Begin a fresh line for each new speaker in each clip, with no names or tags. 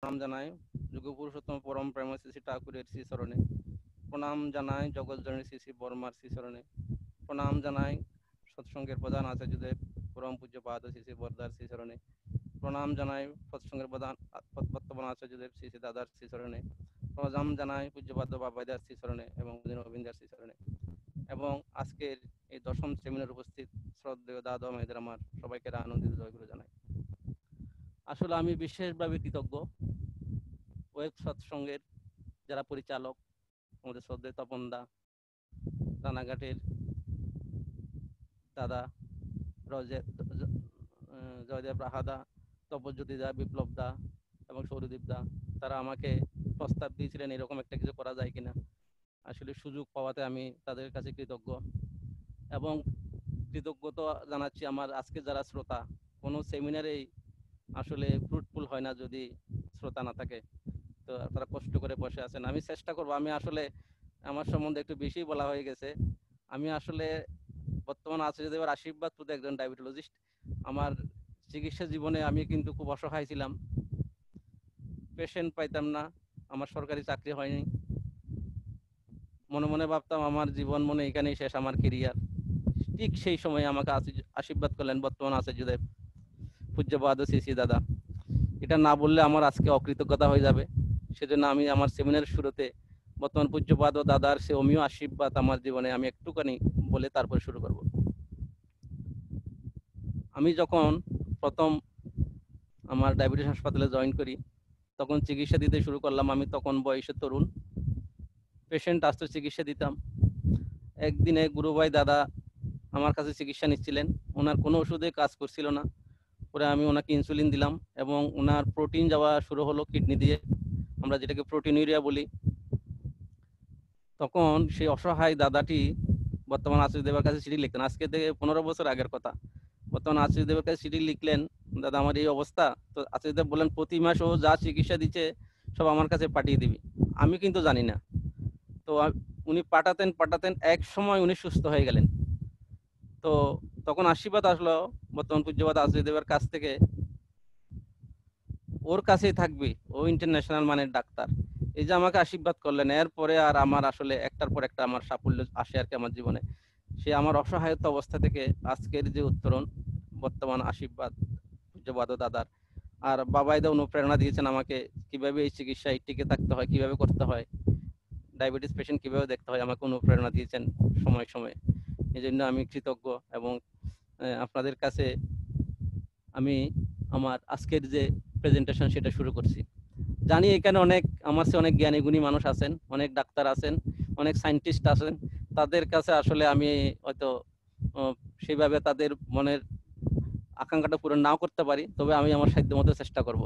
প্রণাম জানাই যুগ পুরুষোত্তম পরম প্রেম শ্রী ঠাকুরের শ্রী চরণে। প্রণাম জানাই জগৎজননী শ্রী শ্রী বর্মার শ্রী চরণে। প্রণাম জানাই সৎসঙ্গের প্রধান আচার্যদেব পরম পূজ্যপাদ শ্রী শ্রী বরদার শ্রী চরণে। প্রণাম জানাই সৎসঙ্গের প্রধান বর্তমান আচার্যদেব শ্রী শ্রী দাদার শ্রী চরণে। প্রণাম জানাই পূজ্যপাদ বাবাইদার শ্রী চরণে এবং অবিন্দার শ্রী চরণে। এবং আজকের এই দশম সেমিনার উপস্থিত শ্রদ্ধেয় দাদা মেয়েদের আমার সবাইকে আনন্দিত জয়গুরু জানাই। আসলে আমি বিশেষভাবে কৃতজ্ঞ ওয়েব সৎসঙ্গের যারা পরিচালক, আমাদের শ্রদ্ধেয় তপন দা, রানাঘাটের দাদা জয়দেব রাহাদা, তপজ্যোতি দা, বিপ্লব দা এবং সৌরদীপ দা। তারা আমাকে প্রস্তাব দিয়েছিলেন এরকম একটা কিছু করা যায় কিনা। আসলে সুযোগ পাওয়াতে আমি তাদের কাছে কৃতজ্ঞ এবং কৃতজ্ঞতা জানাচ্ছি আমার আজকে যারা শ্রোতা। কোনো সেমিনারেই আসলে ফ্রুটফুল হয় না যদি শ্রোতা না থাকে। তো তারা কষ্ট করে বসে আছেন। আমি চেষ্টা করব, আমি আসলে আমার সম্বন্ধে একটু বেশি বলা হয়ে গেছে। আমি আসলে বর্তমান আচার্যদেবের আশীর্বাদ প্রতি একজন ডায়াবেটোলজিস্ট। আমার চিকিৎসা জীবনে আমি কিন্তু খুব অসহায় ছিলাম, পেশেন্ট পাইতাম না, আমার সরকারি চাকরি হয়নি। মনে মনে ভাবতাম আমার জীবন মনে এখানেই শেষ, আমার কেরিয়ার। ঠিক সেই সময় আমাকে আশীর্বাদ করলেন বর্তমান আচার্যদেব পূজ্যপাদ শ্রী শ্রী দাদা। এটা না বললে আমার আজকে অকৃতজ্ঞতা হয়ে যাবে। সেজন্য আমি আমার সেমিনারের শুরুতে বর্তমান পূজ্যপাদ ও দাদার সে অমীয় আশীর্বাদ আমার জীবনে আমি একটুখানি বলে তারপর শুরু করব। আমি যখন প্রথম আমার ডায়াবেটিস হাসপাতালে জয়েন করি, তখন চিকিৎসা দিতে শুরু করলাম। আমি তখন বয়সে তরুণ, পেশেন্ট আসতো, চিকিৎসা দিতাম। একদিনে গুরুভাই দাদা আমার কাছে চিকিৎসা নিচ্ছিলেন, ওনার কোনো ওষুধে কাজ করছিল না। পরে আমি ওনাকে ইনসুলিন দিলাম এবং ওনার প্রোটিন যাওয়া শুরু হলো কিডনি দিয়ে, আমরা যেটাকে প্রোটিনুরিয়া বলি। তখন সেই অসহায় দাদাটি বর্তমান আচার্যদেবের কাছে চিঠি লিখতেন, আজকে থেকে 15 বছর আগের কথা। বর্তমান আচার্যদেবের কাছে চিঠি লিখলেন, দাদা আমার এই অবস্থা। তো আচার্যদেব বললেন প্রতি মাস ও যা চিকিৎসা দিচ্ছে সব আমার কাছে পাঠিয়ে দিবি। আমি কিন্তু জানি না। তো উনি পাঠাতেন পাঠাতেন, এক সময় উনি সুস্থ হয়ে গেলেন। তো তখন আশীর্বাদ আসলো বর্তমান পূজ্যপাদ আচার্যদেবের কাছ থেকে, ওর কাছেই থাকবি, ও ইন্টারন্যাশনাল মানের ডাক্তার। এই যে আমাকে আশীর্বাদ করলেন, এরপরে আর আমার আসলে একটার পর একটা আমার সাফল্য আসে আর কি আমার জীবনে। সে আমার অসহায়ত্ব অবস্থা থেকে আজকের যে উত্তরণ, বর্তমান আশীর্বাদ পূজ্যপাদ দাদার। আর বাবাইদা অনুপ্রেরণা দিয়েছেন আমাকে, কিভাবে এই চিকিৎসায় টিকে থাকতে হয়, কিভাবে করতে হয়, ডায়াবেটিস পেশেন্ট কিভাবে দেখতে হয়, আমাকে অনুপ্রেরণা দিয়েছেন সময় সময়ে। এই জন্য আমি কৃতজ্ঞ এবং আপনাদের কাছে আমি আমার আজকের যে প্রেজেন্টেশন সেটা শুরু করছি। জানি এখানে অনেক আমার চেয়ে অনেক জ্ঞানী গুণী মানুষ আছেন, অনেক ডাক্তার আছেন, অনেক সায়েন্টিস্ট আছেন। তাদের কাছে আসলে আমি হয়তো সেইভাবে তাদের মনের আকাঙ্ক্ষাটা পূরণ নাও করতে পারি, তবে আমি আমার সাধ্য মতো চেষ্টা করব।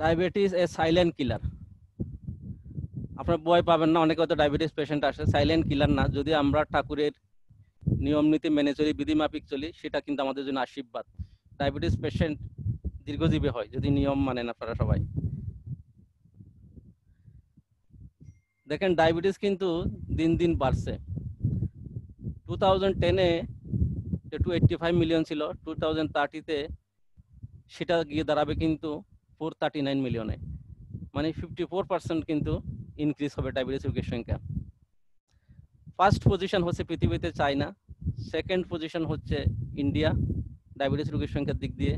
ডায়াবেটিস এ সাইলেন্ট কিলার। আপনার ভয় পাবেন না, অনেকে হয়তো ডায়াবেটিস পেশেন্ট আসে, সাইলেন্ট কিলার না। যদি আমরা ঠাকুরের নিয়ম নীতি মেনে চলি, বিধি মাফিক চলি, সেটা কিন্তু আমাদের জন্য আশীর্বাদ। ডায়াবেটিস পেশেন্ট দীর্ঘজীবী হয় যদি নিয়ম মানেন আপনারা সবাই। দেখেন ডায়াবেটিস কিন্তু দিন দিন বাড়ছে। 2010-এ 285 মিলিয়ন ছিল, 2030-তে সেটা গিয়ে দাঁড়াবে কিন্তু 439 মিলিয়নে, মানে 54% কিন্তু ইনক্রিজ হবে ডায়াবেটিস রোগীর সংখ্যা। ফার্স্ট পজিশন হচ্ছে পৃথিবীতে চায়না, সেকেন্ড পজিশন হচ্ছে ইন্ডিয়া ডায়াবেটিস রোগীর সংখ্যার দিক দিয়ে।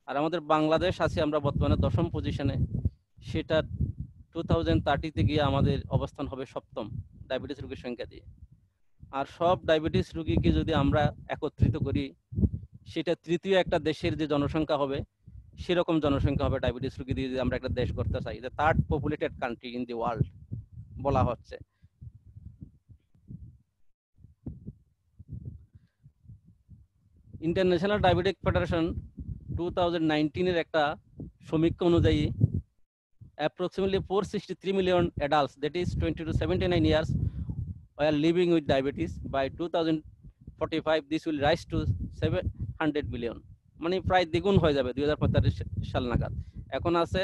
আর আমাদের বাংলাদেশ আছে আমরা বর্তমানে 10ম পজিশনে। সেটা 2030-তে গিয়ে আমাদের অবস্থান হবে 7ম ডায়াবেটিস রোগীর সংখ্যা দিয়ে। আর সব ডায়াবেটিস রোগীকে যদি আমরা একত্রিত করি, সেটা তৃতীয় একটা দেশের যে জনসংখ্যা হবে সেরকম জনসংখ্যা হবে ডায়াবেটিস রোগী দিয়ে, যদি আমরা একটা দেশ করতে চাই। যে third populated country in the world বলা হচ্ছে। ইন্টারন্যাশনাল ডায়াবেটিক ফেডারেশন 2019-এর একটা সমীক্ষা অনুযায়ী approximately 463 million adults, that is 20 to 79 years, are living with diabetes. By 2045 this will rise to 700 million, মানে প্রায় দ্বিগুণ হয়ে যাবে 2045 সাল নাগাদ। এখন আছে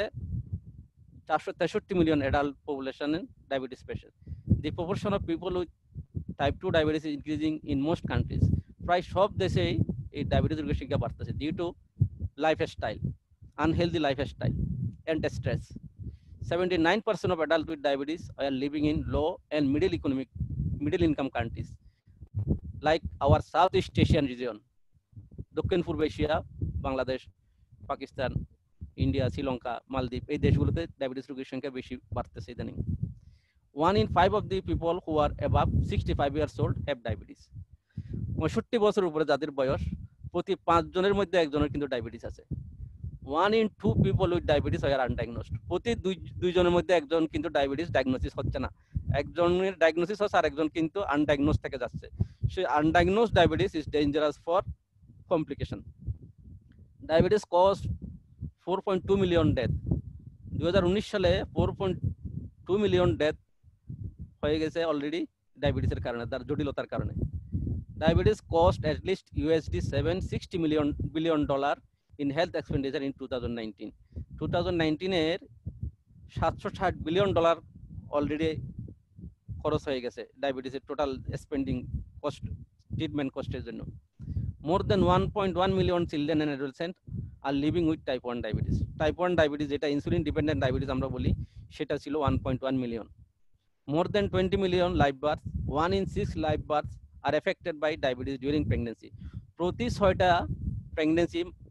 463 million adult population in diabetes patient. The proportion of people with type 2 diabetes is increasing in most countries. প্রায় সব দেশেই এই ডায়াবেটিস রোগের সংখ্যা বাড়তেছে due to lifestyle, unhealthy lifestyle and stress. 79% of adults with diabetes are living in low and middle income countries like our Southeast Asian region, দক্ষিণ পূর্ব Asia, Bangladesh, Pakistan, India, Sri Lanka, মালদ্বীপ, এই দেশগুলোতে ডায়াবেটিস রোগীর সংখ্যা বেশি বাড়তেছে ইদানিং। 1 in 5 of the people who are above 65 years old have diabetes. 65 বছর উপরে যাদের বয়স, প্রতি 5 জনের মধ্যে একজনের কিন্তু ডায়াবেটিস আছে। 1 in 2 people with diabetes are undiagnosed. প্রতি 2 জনের মধ্যে একজন কিন্তু ডায়াবেটিস ডায়াগনোসিস হচ্ছে না। একজনের ডায়াগনোসিস হচ্ছে আর একজন কিন্তু আনডায়াগনোজ থেকে যাচ্ছে। সেই undiagnosed diabetes is dangerous for complication. Diabetes cause 4.2 million death. 2019 সালে 4.2 মিলিয়ন ডেথ হয়ে গেছে অলরেডি ডায়াবেটিসের কারণে, তার জটিলতার কারণে। Diabetes cost at least $760 billion in health expenditure in 2019. 2019 এর $760 billion অলরেডি খরচ হয়ে গেছে ডায়াবেটিসের টোটাল স্পেন্ডিং কস্ট, ট্রিটমেন্ট কস্টের জন্য। More than 1.1 million children and adolescents are living with type 1 diabetes. Type 1 diabetes যেটা ইনসুলিন ডিপেন্ডেন্ট ডায়াবেটিস আমরা বলি, সেটা ছিল 1.1 million. More than 20 million live births, 1 in 6 live births are affected by diabetes during pregnancy. প্রতি 6টা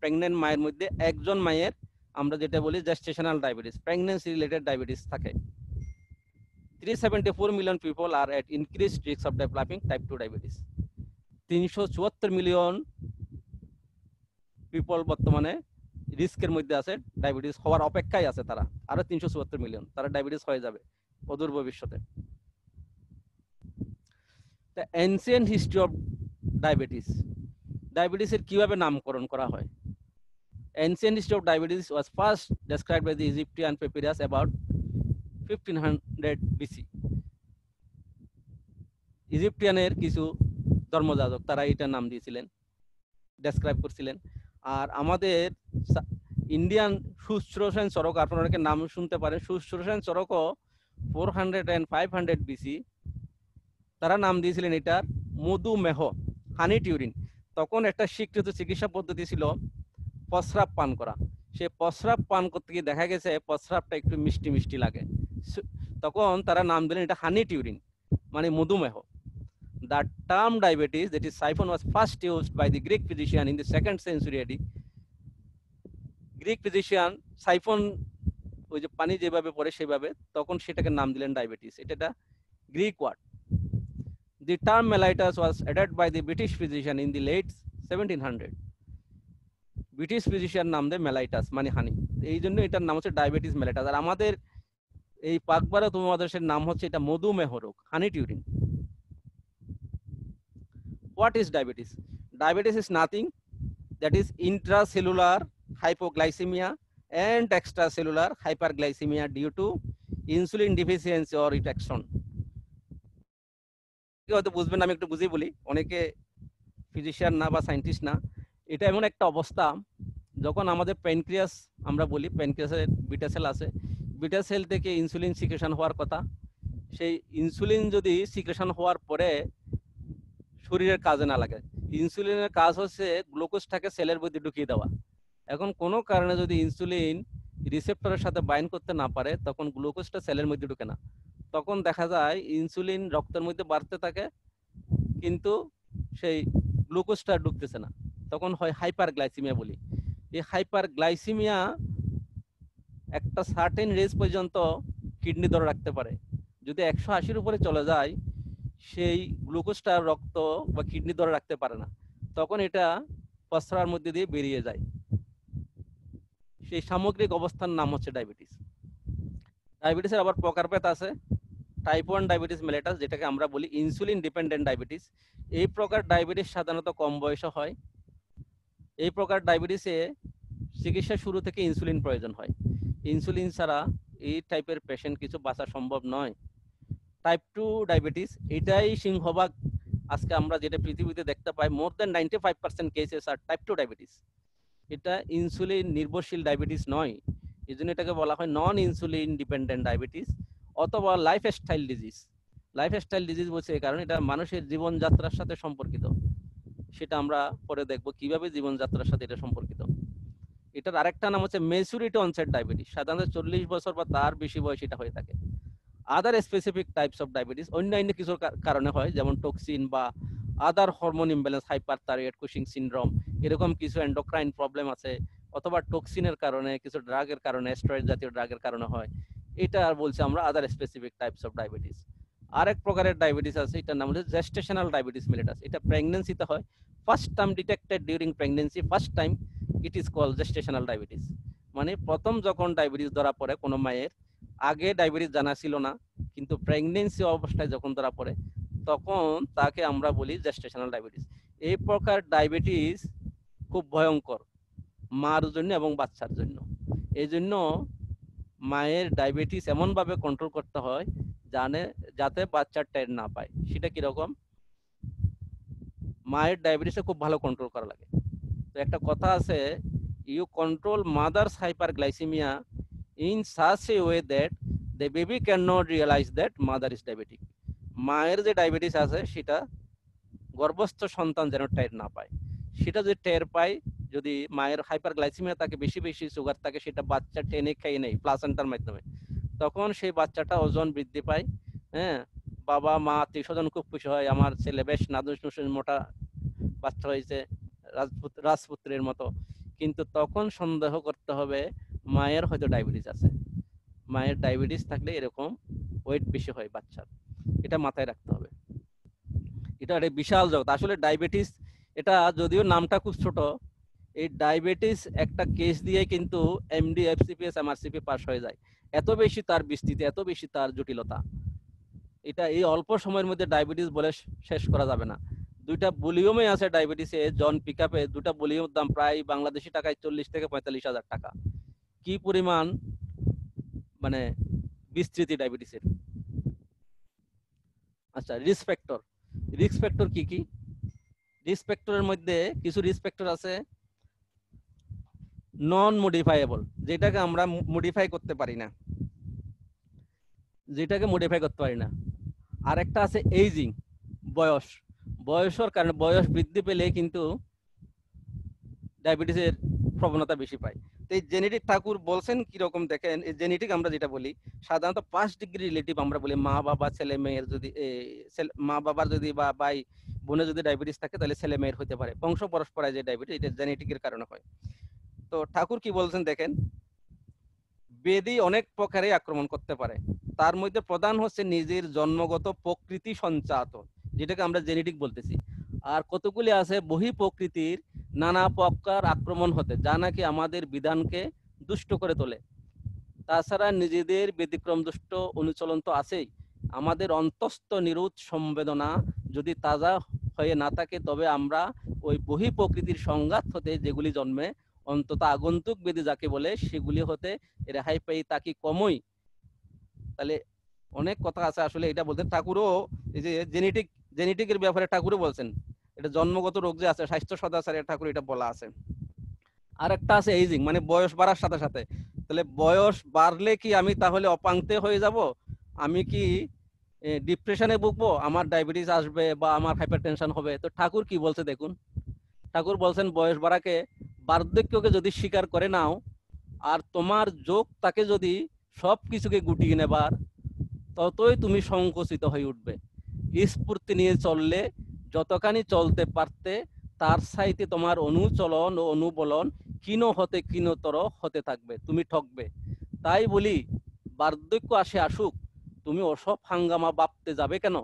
pregnant মায়ের মধ্যে একজন মায়ের আমরা যেটা বলি gestational diabetes, pregnancy related diabetes থাকে। 374 million people are at increased risk of developing type 2 diabetes. 374 million people বর্তমানে রিস্কের মধ্যে আছে, ডায়াবেটিস হওয়ার অপেক্ষায় আছে তারা। আরো 374 মিলিয়ন তারা ডায়াবেটিস হয়ে যাবে অদূর ভবিষ্যতে। The ancient history of diabetes. ডায়াবেটিসের কিভাবে নামকরণ করা হয়? Ancient history of diabetes was first described by the Egyptian papyrus about 1500 BC. ইজিপ্টিয়ানের কিছু ধর্মযাজক তারা এটার নাম দিয়েছিলেন, ডেসক্রাইব করছিলেন। আর আমাদের ইন্ডিয়ান সুশ্রোষণ চরক, আপনারা অনেকে নাম শুনতে পারেন, সুশ্রোষণ চরকও 400 and 500 BC তারা নাম দিয়েছিলেন এটার মধুমেহ, হানি টিউরিন। তখন একটা স্বীকৃত চিকিৎসা পদ্ধতি ছিল প্রস্রাব পান করা। সে প্রস্রাব পান করতে গিয়ে দেখা গেছে প্রস্রাবটা একটু মিষ্টি মিষ্টি লাগে, তখন তারা নাম দিলেন এটা হানি টিউরিন, মানে মধুমেহ। The term diabetes, that is siphon, was first used by the Greek physician in the 2nd century AD. Greek physician siphon, ওই যে পানি যেভাবে পড়ে সেভাবে, তখন সেটাকে নাম দিলেন ডায়াবেটিস। এটা Greek word. The term mellitus was added by the British physician in the late 1700. British physician নাম দেয় মেলাইটাস, মানে হানি, এই জন্য এটার নাম হচ্ছে ডায়াবেটিস মেলাইটাস। আর আমাদের এই পাক ভারত উপমহাদেশের নাম হচ্ছে এটা মধুমেহ রোগ, হানি টিউরিন। What is diabetes? Diabetes is nothing that is intracellular hypoglycemia and extracellular hyperglycemia due to insulin deficiency or rejection. হয়তো বুঝবেন, আমি একটু বুঝিয়ে বলি, অনেকে ফিজিশিয়ান না বা সায়েন্টিস্ট না। এটা এমন একটা অবস্থা যখন আমাদের প্যানক্রিয়াস, আমরা বলি প্যানক্রিয়াসের বিটা সেল আছে, বিটা সেল থেকে ইনসুলিন সিক্রেশন হওয়ার কথা। সেই ইনসুলিন যদি সিক্রেশন হওয়ার পরে শরীরের কাজে না লাগে, ইনসুলিনের কাজ হচ্ছে গ্লুকোজটাকে সেলের মধ্যে ঢুকিয়ে দেওয়া। এখন কোনো কারণে যদি ইনসুলিন রিসেপ্টরের সাথে বাইন্ড করতে না পারে, তখন গ্লুকোজটা সেলের মধ্যে ঢুকে না। তখন দেখা যায় ইনসুলিন রক্তের মধ্যে বাড়তে থাকে, কিন্তু সেই গ্লুকোজটা ঢুকতেছে না, তখন হয় হাইপারগ্লাইসিমিয়া বলি। এই হাইপারগ্লাইসিমিয়া একটা সার্টেন রেঞ্জ পর্যন্ত কিডনি ধরে রাখতে পারে। যদি 180-র উপরে চলে যায়, সেই গ্লুকোজটা রক্ত বা কিডনি ধরে রাখতে পারে না, তখন এটা প্রস্রাবের মধ্যে দিয়ে বেরিয়ে যায়। সেই সামগ্রিক অবস্থার নাম হচ্ছে ডায়াবেটিস। ডায়াবেটিসের আবার প্রকারভেদ আছে। টাইপ 1 ডায়াবেটিস মেলিটাস, যেটাকে আমরা বলি ইনসুলিন ডিপেন্ডেন্ট ডায়াবেটিস। এই প্রকার ডায়াবেটিস সাধারণত কম বয়সে হয়। এই প্রকার ডায়াবেটিসে চিকিৎসা শুরু থেকে ইনসুলিন প্রয়োজন হয়। ইনসুলিন ছাড়া এই টাইপের পেশেন্ট কিছু বাঁচা সম্ভব নয়। টাইপ 2 ডায়াবেটিস, এটাই সিংহভাগ আজকে আমরা যেটা পৃথিবীতে দেখতে পাই, মোর দেন 95% কেসেস আর টাইপ 2 ডায়াবেটিস। এটা ইনসুলিন নির্ভরশীল ডায়াবেটিস নয়, এই জন্য এটাকে বলা হয় নন ইনসুলিন ডিপেন্ডেন্ট ডায়াবেটিস অথবা লাইফস্টাইল ডিজিজ। লাইফস্টাইল ডিজিজ বলছে এই কারণে এটা মানুষের জীবনযাত্রার সাথে সম্পর্কিত, সেটা আমরা পরে দেখবো কিভাবে জীবনযাত্রার সাথে এটা সম্পর্কিত। এটার আরেকটা নাম হচ্ছে মেচুরিটি অনসেট ডায়াবেটিস, সাধারণত 40 বছর বা তার বেশি বয়স এটা হয়ে থাকে। আদার স্পেসিফিক টাইপস অফ ডায়াবেটিস অন্যান্য কিছু কারণে হয়, যেমন টক্সিন বা আদার hormone imbalance, hyperthyroid, Cushing syndrome, এরকম কিছু এন্ডোক্রাইন প্রবলেম আছে, অথবা টক্সিনের কারণে, কিছু ড্রাগের কারণে, স্টেরয়েড জাতীয় ড্রাগের কারণে হয়। এটা আর বলছি আমরা আদার স্পেসিফিক টাইপস অফ ডায়াবেটিস। আরেক প্রকারের ডায়াবেটিস আছে, এটার নাম হচ্ছে জেস্টেশনাল ডায়াবেটিস মেলিটাস। এটা প্রেগন্যান্সিতে হয়, first time detected during pregnancy, first time it is called gestational diabetes. মানে প্রথম যখন ডায়াবেটিস ধরা পড়ে কোনো মায়ের, আগে ডায়াবেটিস জানা ছিল না, কিন্তু প্রেগন্যান্সি অবস্থায় যখন ধরা পড়ে তখন তাকে আমরা বলি জেস্টেশনাল ডায়াবেটিস। এই প্রকার ডায়াবেটিস খুব ভয়ঙ্কর মার জন্য এবং বাচ্চার জন্য। এই জন্য মায়ের ডায়াবেটিস এমনভাবে কন্ট্রোল করতে হয় যাতে বাচ্চার টের না পায়। সেটা কিরকম? মায়ের ডায়াবেটিসে খুব ভালো কন্ট্রোল করা লাগে। তো একটা কথা আছে, you control mother's hyperglycaemia in such a way that the baby cannot realize that mother is diabetic. মায়ের যে ডায়াবেটিস আছে সেটা গর্ভস্থ সন্তান যেন টের না পায়। সেটা যদি টের পায়, যদি মায়ের হাইপারগ্লাইসেমিয়া থাকে, বেশি বেশি সুগার থাকে, সেটা বাচ্চা টেনে খেয়ে নেয় প্লাসেন্টার মাধ্যমে, তখন সেই বাচ্চাটা ওজন বৃদ্ধি পায়। হ্যাঁ, বাবা মা আত্মীয় স্বজন খুব খুশি হয়, আমার ছেলে বেশ নাদুস নুসুস মোটা বাচ্চা হয়েছে, রাজপুত্রের মতো। কিন্তু তখন সন্দেহ করতে হবে মায়ের হয়তো ডায়াবেটিস আছে। মায়ের ডায়াবেটিস থাকলে এরকম ওয়েট বেশি হয় বাচ্চার, এটা মাথায় রাখতে হবে। এটা একটা বিশাল জগৎ আসলে ডায়াবেটিস। এটা যদিও নামটা খুব ছোট, এই ডায়াবেটিস একটা কেস দিয়ে কিন্তু এমডি, এফসিপিএস, এমআরসিপি পাস হয়ে যায়। এত বেশি তার বিস্তৃতি, এত বেশি তার জটিলতা, এটা এই অল্প সময়ের মধ্যে ডায়াবেটিস বলে শেষ করা যাবে না। দুইটা ভলিউমে আছে ডায়াবেটিসে, জন পিকআপে দুটা ভলিউমের দাম প্রায় বাংলাদেশি টাকায় 40 থেকে 45,000 টাকা। কি পরিমাণ মানে বিস্তৃতি ডায়াবেটিসের। আচ্ছা, রিস্ক ফ্যাক্টর। রিস্ক ফ্যাক্টর কি কি? রিস্ক ফ্যাক্টরের মধ্যে কিছু রিস্ক ফ্যাক্টর আছে নন মডিফাইয়েবল, যেটাকে আমরা মডিফাই করতে পারি না, আর একটা আছে এইজিং, বয়স। বয়সের কারণে, বয়স বৃদ্ধি পেলে কিন্তু ডায়াবেটিসের প্রবণতা বেশি পায়। তো এই জেনেটিক ঠাকুর বলছেন কিরকম দেখেন, এই জেনেটিক আমরা যেটা বলি সাধারণত 5 ডিগ্রি রিলেটিভ আমরা বলি, মা বাবা ছেলে মেয়ের যদি মা বাবার যদি বা ভাই বোনের যদি ডায়াবেটিস থাকে তাহলে ছেলে মেয়ের হতে পারে, বংশ পরস্পরায় যে ডায়াবেটিস এটা জেনেটিকের কারণে হয়। তো ঠাকুর কি বলছেন দেখেন, ব্যাধি অনেক প্রকারে আক্রমণ করতে পারে, তার মধ্যে প্রধান হচ্ছে নিজের জন্মগত প্রকৃতি সঞ্চাত, যেটাকে আমরা জেনেটিক বলতেছি। আর কতগুলি আছে বহি প্রকৃতির নানা প্রকার আক্রমণ হতে, যা নাকি আমাদের বিধানকে দুষ্ট করে তোলে। তাছাড়া নিজেদের ব্যতিক্রম দুষ্ট অনুচলন তো আছেই। আমাদের অন্তস্থ নিরুৎ সংবেদনা যদি তাজা হয়ে না থাকে, তবে আমরা ওই বহি প্রকৃতির সংঘাত হতে যেগুলি জন্মে, অন্তত আগন্তুক ব্যাধি যাকে বলে, সেগুলি হতে রেহাই পাই তাকে কমই। তাহলে অনেক কথা আছে আসলে, এটা বলতেন ঠাকুরও, এই যে জেনেটিকের ব্যাপারে ঠাকুরও বলছেন, এটা জন্মগত রোগ যে আছে, স্বাস্থ্য সদাচারের ঠাকুর এটা বলা আছে। আর একটা আছে এইজিং, মানে বয়স বাড়ার সাথে সাথে। তাহলে বয়স বাড়লে কি আমি তাহলে অপাংতে হয়ে যাব? আমি কি ডিপ্রেশনে ভুগবো? আমার ডায়াবেটিস আসবে বা আমার হাইপারটেনশন হবে? তো ঠাকুর কি বলছে দেখুন, ঠাকুর বলছেন বয়স বাড়াকে, বার্ধক্যকে যদি স্বীকার করে নাও আর তোমার যোগ তাকে যদি সব কিছুকে গুটিয়ে নেবার, ততই তুমি সংকুচিত হয়ে উঠবে। স্ফূর্তি নিয়ে চললে যতখানি চলতে পারতে, তার সাইতে তোমার অনুচলন ও অনুবলন ক্ষীণ হতে ক্ষীণতর হতে থাকবে, তুমি ঠকবে। তাই বলি, বার্ধক্য আসে আসুক, তুমি ওসব হাঙ্গামা ভাবতে যাবে কেন?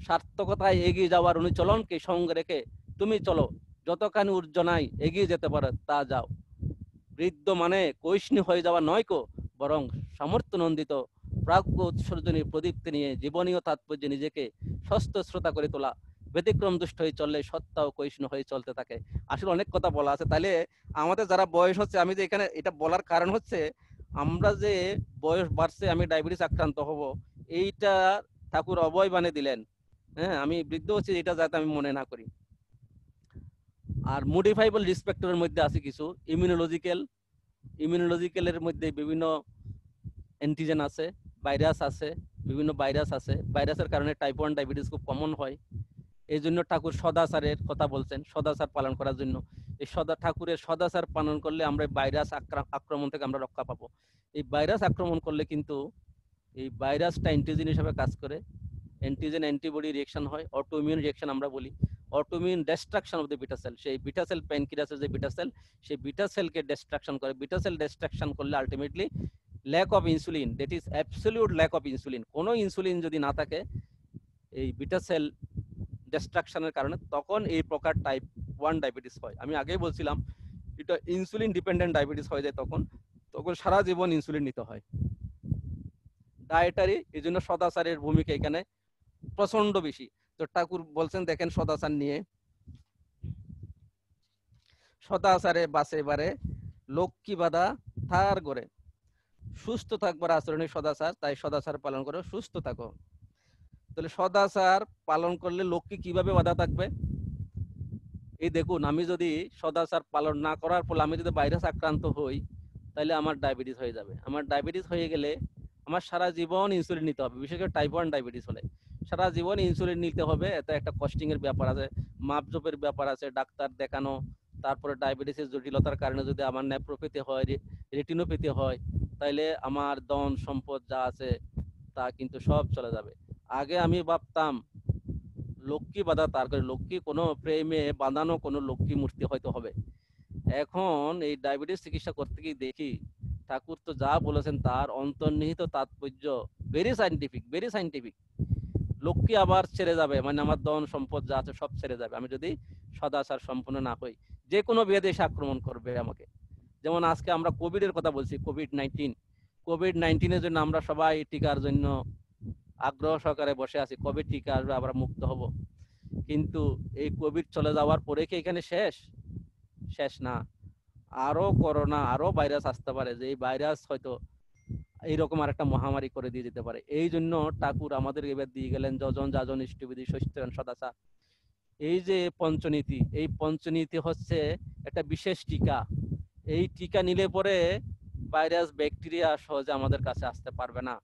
সার্থকতায় এগিয়ে যাওয়ার অনুচলনকে সঙ্গে রেখে তুমি চলো, যতখানি উর্জনায় এগিয়ে যেতে পারো তা যাও। বৃদ্ধ মানে কৈষ্ণী হয়ে যাওয়া নয় কো, বরং সামর্থ্য নন্দিত প্রাজ্ঞ উৎসর্জনী প্রদীপ্তি নিয়ে জীবনীয় তাৎপর্য নিজেকে স্বস্থ শ্রোতা করে তোলা। ব্যতিক্রম দুষ্ট হয়ে চললে সত্তা ও কৈষ্ণ হয়ে চলতে থাকে। আসলে অনেক কথা বলা আছে। তাহলে আমাদের যারা বয়স হচ্ছে, আমি যে এখানে এটা বলার কারণ হচ্ছে, আমরা যে বয়স বাড়ছে আমি ডায়াবেটিস আক্রান্ত হব, এইটা ঠাকুর অভয় বানিয়ে দিলেন। হ্যাঁ, আমি বৃদ্ধ হচ্ছি এটা যাতে আমি মনে না করি। আর মডিফাইবল রিস্ক ফ্যাক্টরের মধ্যে আছে কিছু ইমিউনোলজিক্যালের মধ্যে বিভিন্ন অ্যান্টিজেন আছে, ভাইরাস আছে, বিভিন্ন ভাইরাস আছে। ভাইরাসের কারণে টাইপ 1 ডায়াবেটিস খুব কমন হয়। এই জন্য ঠাকুর সদাচারের কথা বলছেন, সদাচার পালন করার জন্য। এই ঠাকুরের সদাচার পালন করলে আমরা ভাইরাস আক্রমণ থেকে আমরা রক্ষা পাবো। এই ভাইরাস আক্রমণ করলে কিন্তু এই ভাইরাসটা অ্যান্টিজেন হিসেবে কাজ করে, অ্যান্টিজেন অ্যান্টিবডি রিয়েকশন হয়, অটোইমিউন রিয়েকশন আমরা বলি, autoimmune destruction of the beta cell. সেই বিটা সেল প্যানক্রিয়াসের যে বিটা সেল, সেই বিটা সেলকে ডিস্ট্রাকশন করে। বিটা সেল ডিস্ট্রাকশন করলে ultimately lack of insulin, that is absolute lack of insulin, কোনো ইনসুলিন যদি না থাকে এই বিটা সেল ডিস্ট্রাকশনের কারণে, তখন এই প্রকার টাইপ 1 ডায়াবেটিস হয়। আমি আগেই বলছিলাম এটা ইনসুলিন ডিপেন্ডেন্ট ডায়াবেটিস হয়ে যায়, তখন সারা জীবন ইনসুলিন নিতে হয়। ডায়েটারি, এই জন্য সদাচারের ভূমিকা এখানে প্রচন্ড বেশি। তো ঠাকুর বলছেন দেখেন সদাচার নিয়ে, সদাচারে বাসে বারে লক্ষ্মী বাধা থার করে, সুস্থ থাকবার আচরণে সদাচার, তাই সদাচার পালন করো, সুস্থ থাকো। তাহলে সদাচার পালন করলে লক্ষ্মী কিভাবে বাধা থাকবে? এই দেখুন, আমি যদি সদাচার পালন না করার ফলে আমি যদি ভাইরাস আক্রান্ত হই, তাহলে আমার ডায়াবেটিস হয়ে যাবে। আমার ডায়াবেটিস হয়ে গেলে আমার সারা জীবন ইনসুলিন নিতে হবে, বিশেষ করে টাইপ 1 ডায়াবেটিস হলে সারা জীবন ইনসুলিন নিতে হবে। এতে একটা কস্টিং এর ব্যাপার আছে, মাপজোপের ব্যাপার আছে, ডাক্তার দেখানো, তারপরে ডায়াবেটিসের জটিলতার কারণে যদি আমার নেফ্রোপ্যাথি হয়, রেটিনোপ্যাথি হয়, তাহলে আমার ধন সম্পদ যা আছে তা কিন্তু সব চলে যাবে। আগে আমি ভাবতাম লক্ষ্মী বাঁধা, তার করে লক্ষ্মী কোনো প্রেমে বাঁধানো কোনো লক্ষ্মী মূর্তি হয়তো হবে। এখন এই ডায়াবেটিস চিকিৎসা করতে গিয়ে দেখি ঠাকুর তো যা বলেছেন তার অন্তর্নিহিত তাৎপর্য ভেরি সাইন্টিফিক। লক্ষ্মী আবার ছেড়ে যাবে, মানে আমার ধন সম্পদ যা আছে সব ছেড়ে যাবে আমি যদি সদাচার সম্পন্ন না হই। যে কোনো ব্যাধি এসে আক্রমণ করবে আমাকে। যেমন আজকে আমরা কোভিড এর কথা বলছি, কোভিড-19 এর জন্য আমরা সবাই টিকার জন্য আগ্রহ সহকারে বসে আছি, কবে টিকা আসবে আমরা মুক্ত হব। কিন্তু এই কোভিড চলে যাওয়ার পরে কি এখানে শেষ না, আরো করোনা, আরো ভাইরাস আসতে পারে, যে এই ভাইরাস হয়তো এইরকম আর একটা মহামারী করে দিয়ে যেতে পারে। এই জন্য ঠাকুর আমাদের এবার দিয়ে গেলেন যজন যাজন ইষ্টবিধি সত্যয়ন সদাচার। এই যে পঞ্চনীতি, এই পঞ্চনীতি হচ্ছে একটা বিশেষ টিকা। এই টিকা নিলে পরে ভাইরাস ব্যাকটেরিয়া সহজে আমাদের কাছে আসতে পারবে না,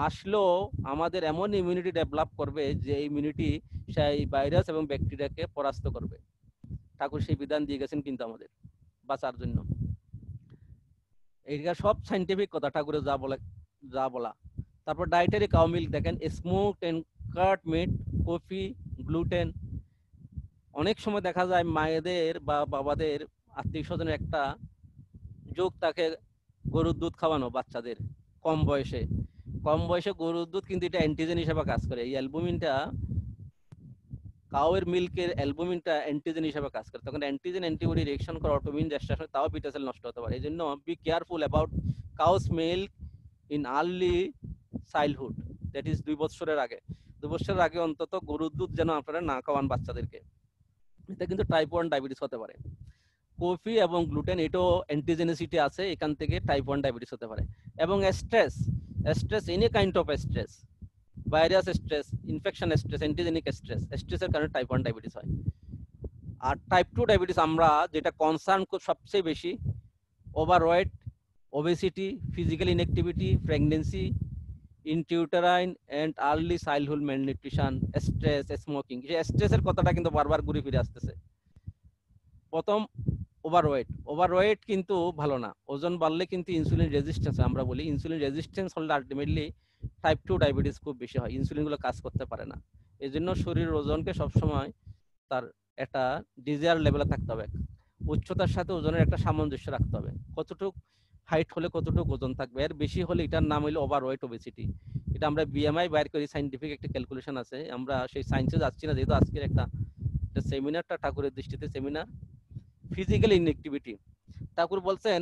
আসলেও আমাদের এমন ইমিউনিটি ডেভেলপ করবে যে ইমিউনিটি সেই ভাইরাস এবং ব্যাকটেরিয়াকে পরাস্ত করবে। ঠাকুর সেই বিধান দিয়ে গেছেন কিন্তু আমাদের বাঁচার জন্য। এইটা সব সাইন্টিফিক কথা ঠাকুরের যা বলা। তারপর ডায়েটারি কাউ মিল্ক দেখেন, smoke and cut meat, coffee, gluten. অনেক সময় দেখা যায় মায়েদের বা বাবাদের আত্মীয় স্বজনের একটা যোগ থাকে গরুর দুধ খাওয়ানো বাচ্চাদের কম বয়সে। গরুর দুধ কিন্তু এটা অ্যান্টিজেন হিসেবে কাজ করে। এই অ্যালবুমিনটা, কাউয়ের মিল্কের অ্যালবুমিনটা অ্যান্টিজেন হিসেবে কাজ করে, তখন অ্যান্টিজেন অ্যান্টিবডি রিঅ্যাকশন করে অটোইমিউন ডিসঅর্ডার, তাও বিটা সেল নষ্ট হতে পারে। এই জন্য be careful about cows milk in early childhood, that is 2 বছরের আগে। 2 বছরের আগে অন্তত গরুর দুধ যেন আপনারা না খাওয়ান বাচ্চাদেরকে, এটা কিন্তু টাইপ 1 ডায়াবেটিস হতে পারে। কফি এবং গ্লুটেন, এটাও অ্যান্টিজেনিসিটি আছে, এখান থেকে টাইপ 1 ডায়াবেটিস হতে পারে। এবং stress, any kind of stress, virus stress, infection stress, antigenic স্ট্রেসের কারণে টাইপ 1 ডায়াবেটিস হয়। আর টাইপ 2 ডায়াবেটিস আমরা যেটা কনসার্ন সবচেয়ে বেশি, overweight, obesity, physical inactivity, pregnancy, intrauterine and early childhood malnutrition, stress, smoking. এই স্ট্রেসের কথাটা কিন্তু বারবার ঘুরে ফিরে আসতেছে। প্রথম ওভারওয়েট কিন্তু ভালো না, ওজন বাড়লে কিন্তু ইনসুলিন রেজিস্ট্যান্স, আমরা বলি ইনসুলিন রেজিস্ট্যান্স হলে আলটিমেটলি টাইপ 2 ডায়াবেটিস খুব বেশি হয়, ইনসুলিনগুলো কাজ করতে পারে না। এই জন্য শরীরের ওজনকে সবসময় তার একটা ডিজায়ার লেভেলে থাকতে হবে, উচ্চতার সাথে ওজনের একটা সামঞ্জস্য রাখতে হবে। কতটুক হাইট হলে কতটুকু ওজন থাকবে, এর বেশি হলে এটার নাম হলো ওভারওয়েট, ওবেসিটি। এটা আমরা বিএমআই বাইর করি, সাইন্টিফিক একটা ক্যালকুলেশন আছে। আমরা সেই সায়েন্সে যাচ্ছি না, যেহেতু আজকের একটা সেমিনারটা ঠাকুরের দৃষ্টিতে সেমিনার। ফিজিক্যাল ইনঅ্যাক্টিভিটি, ঠাকুর বলছেন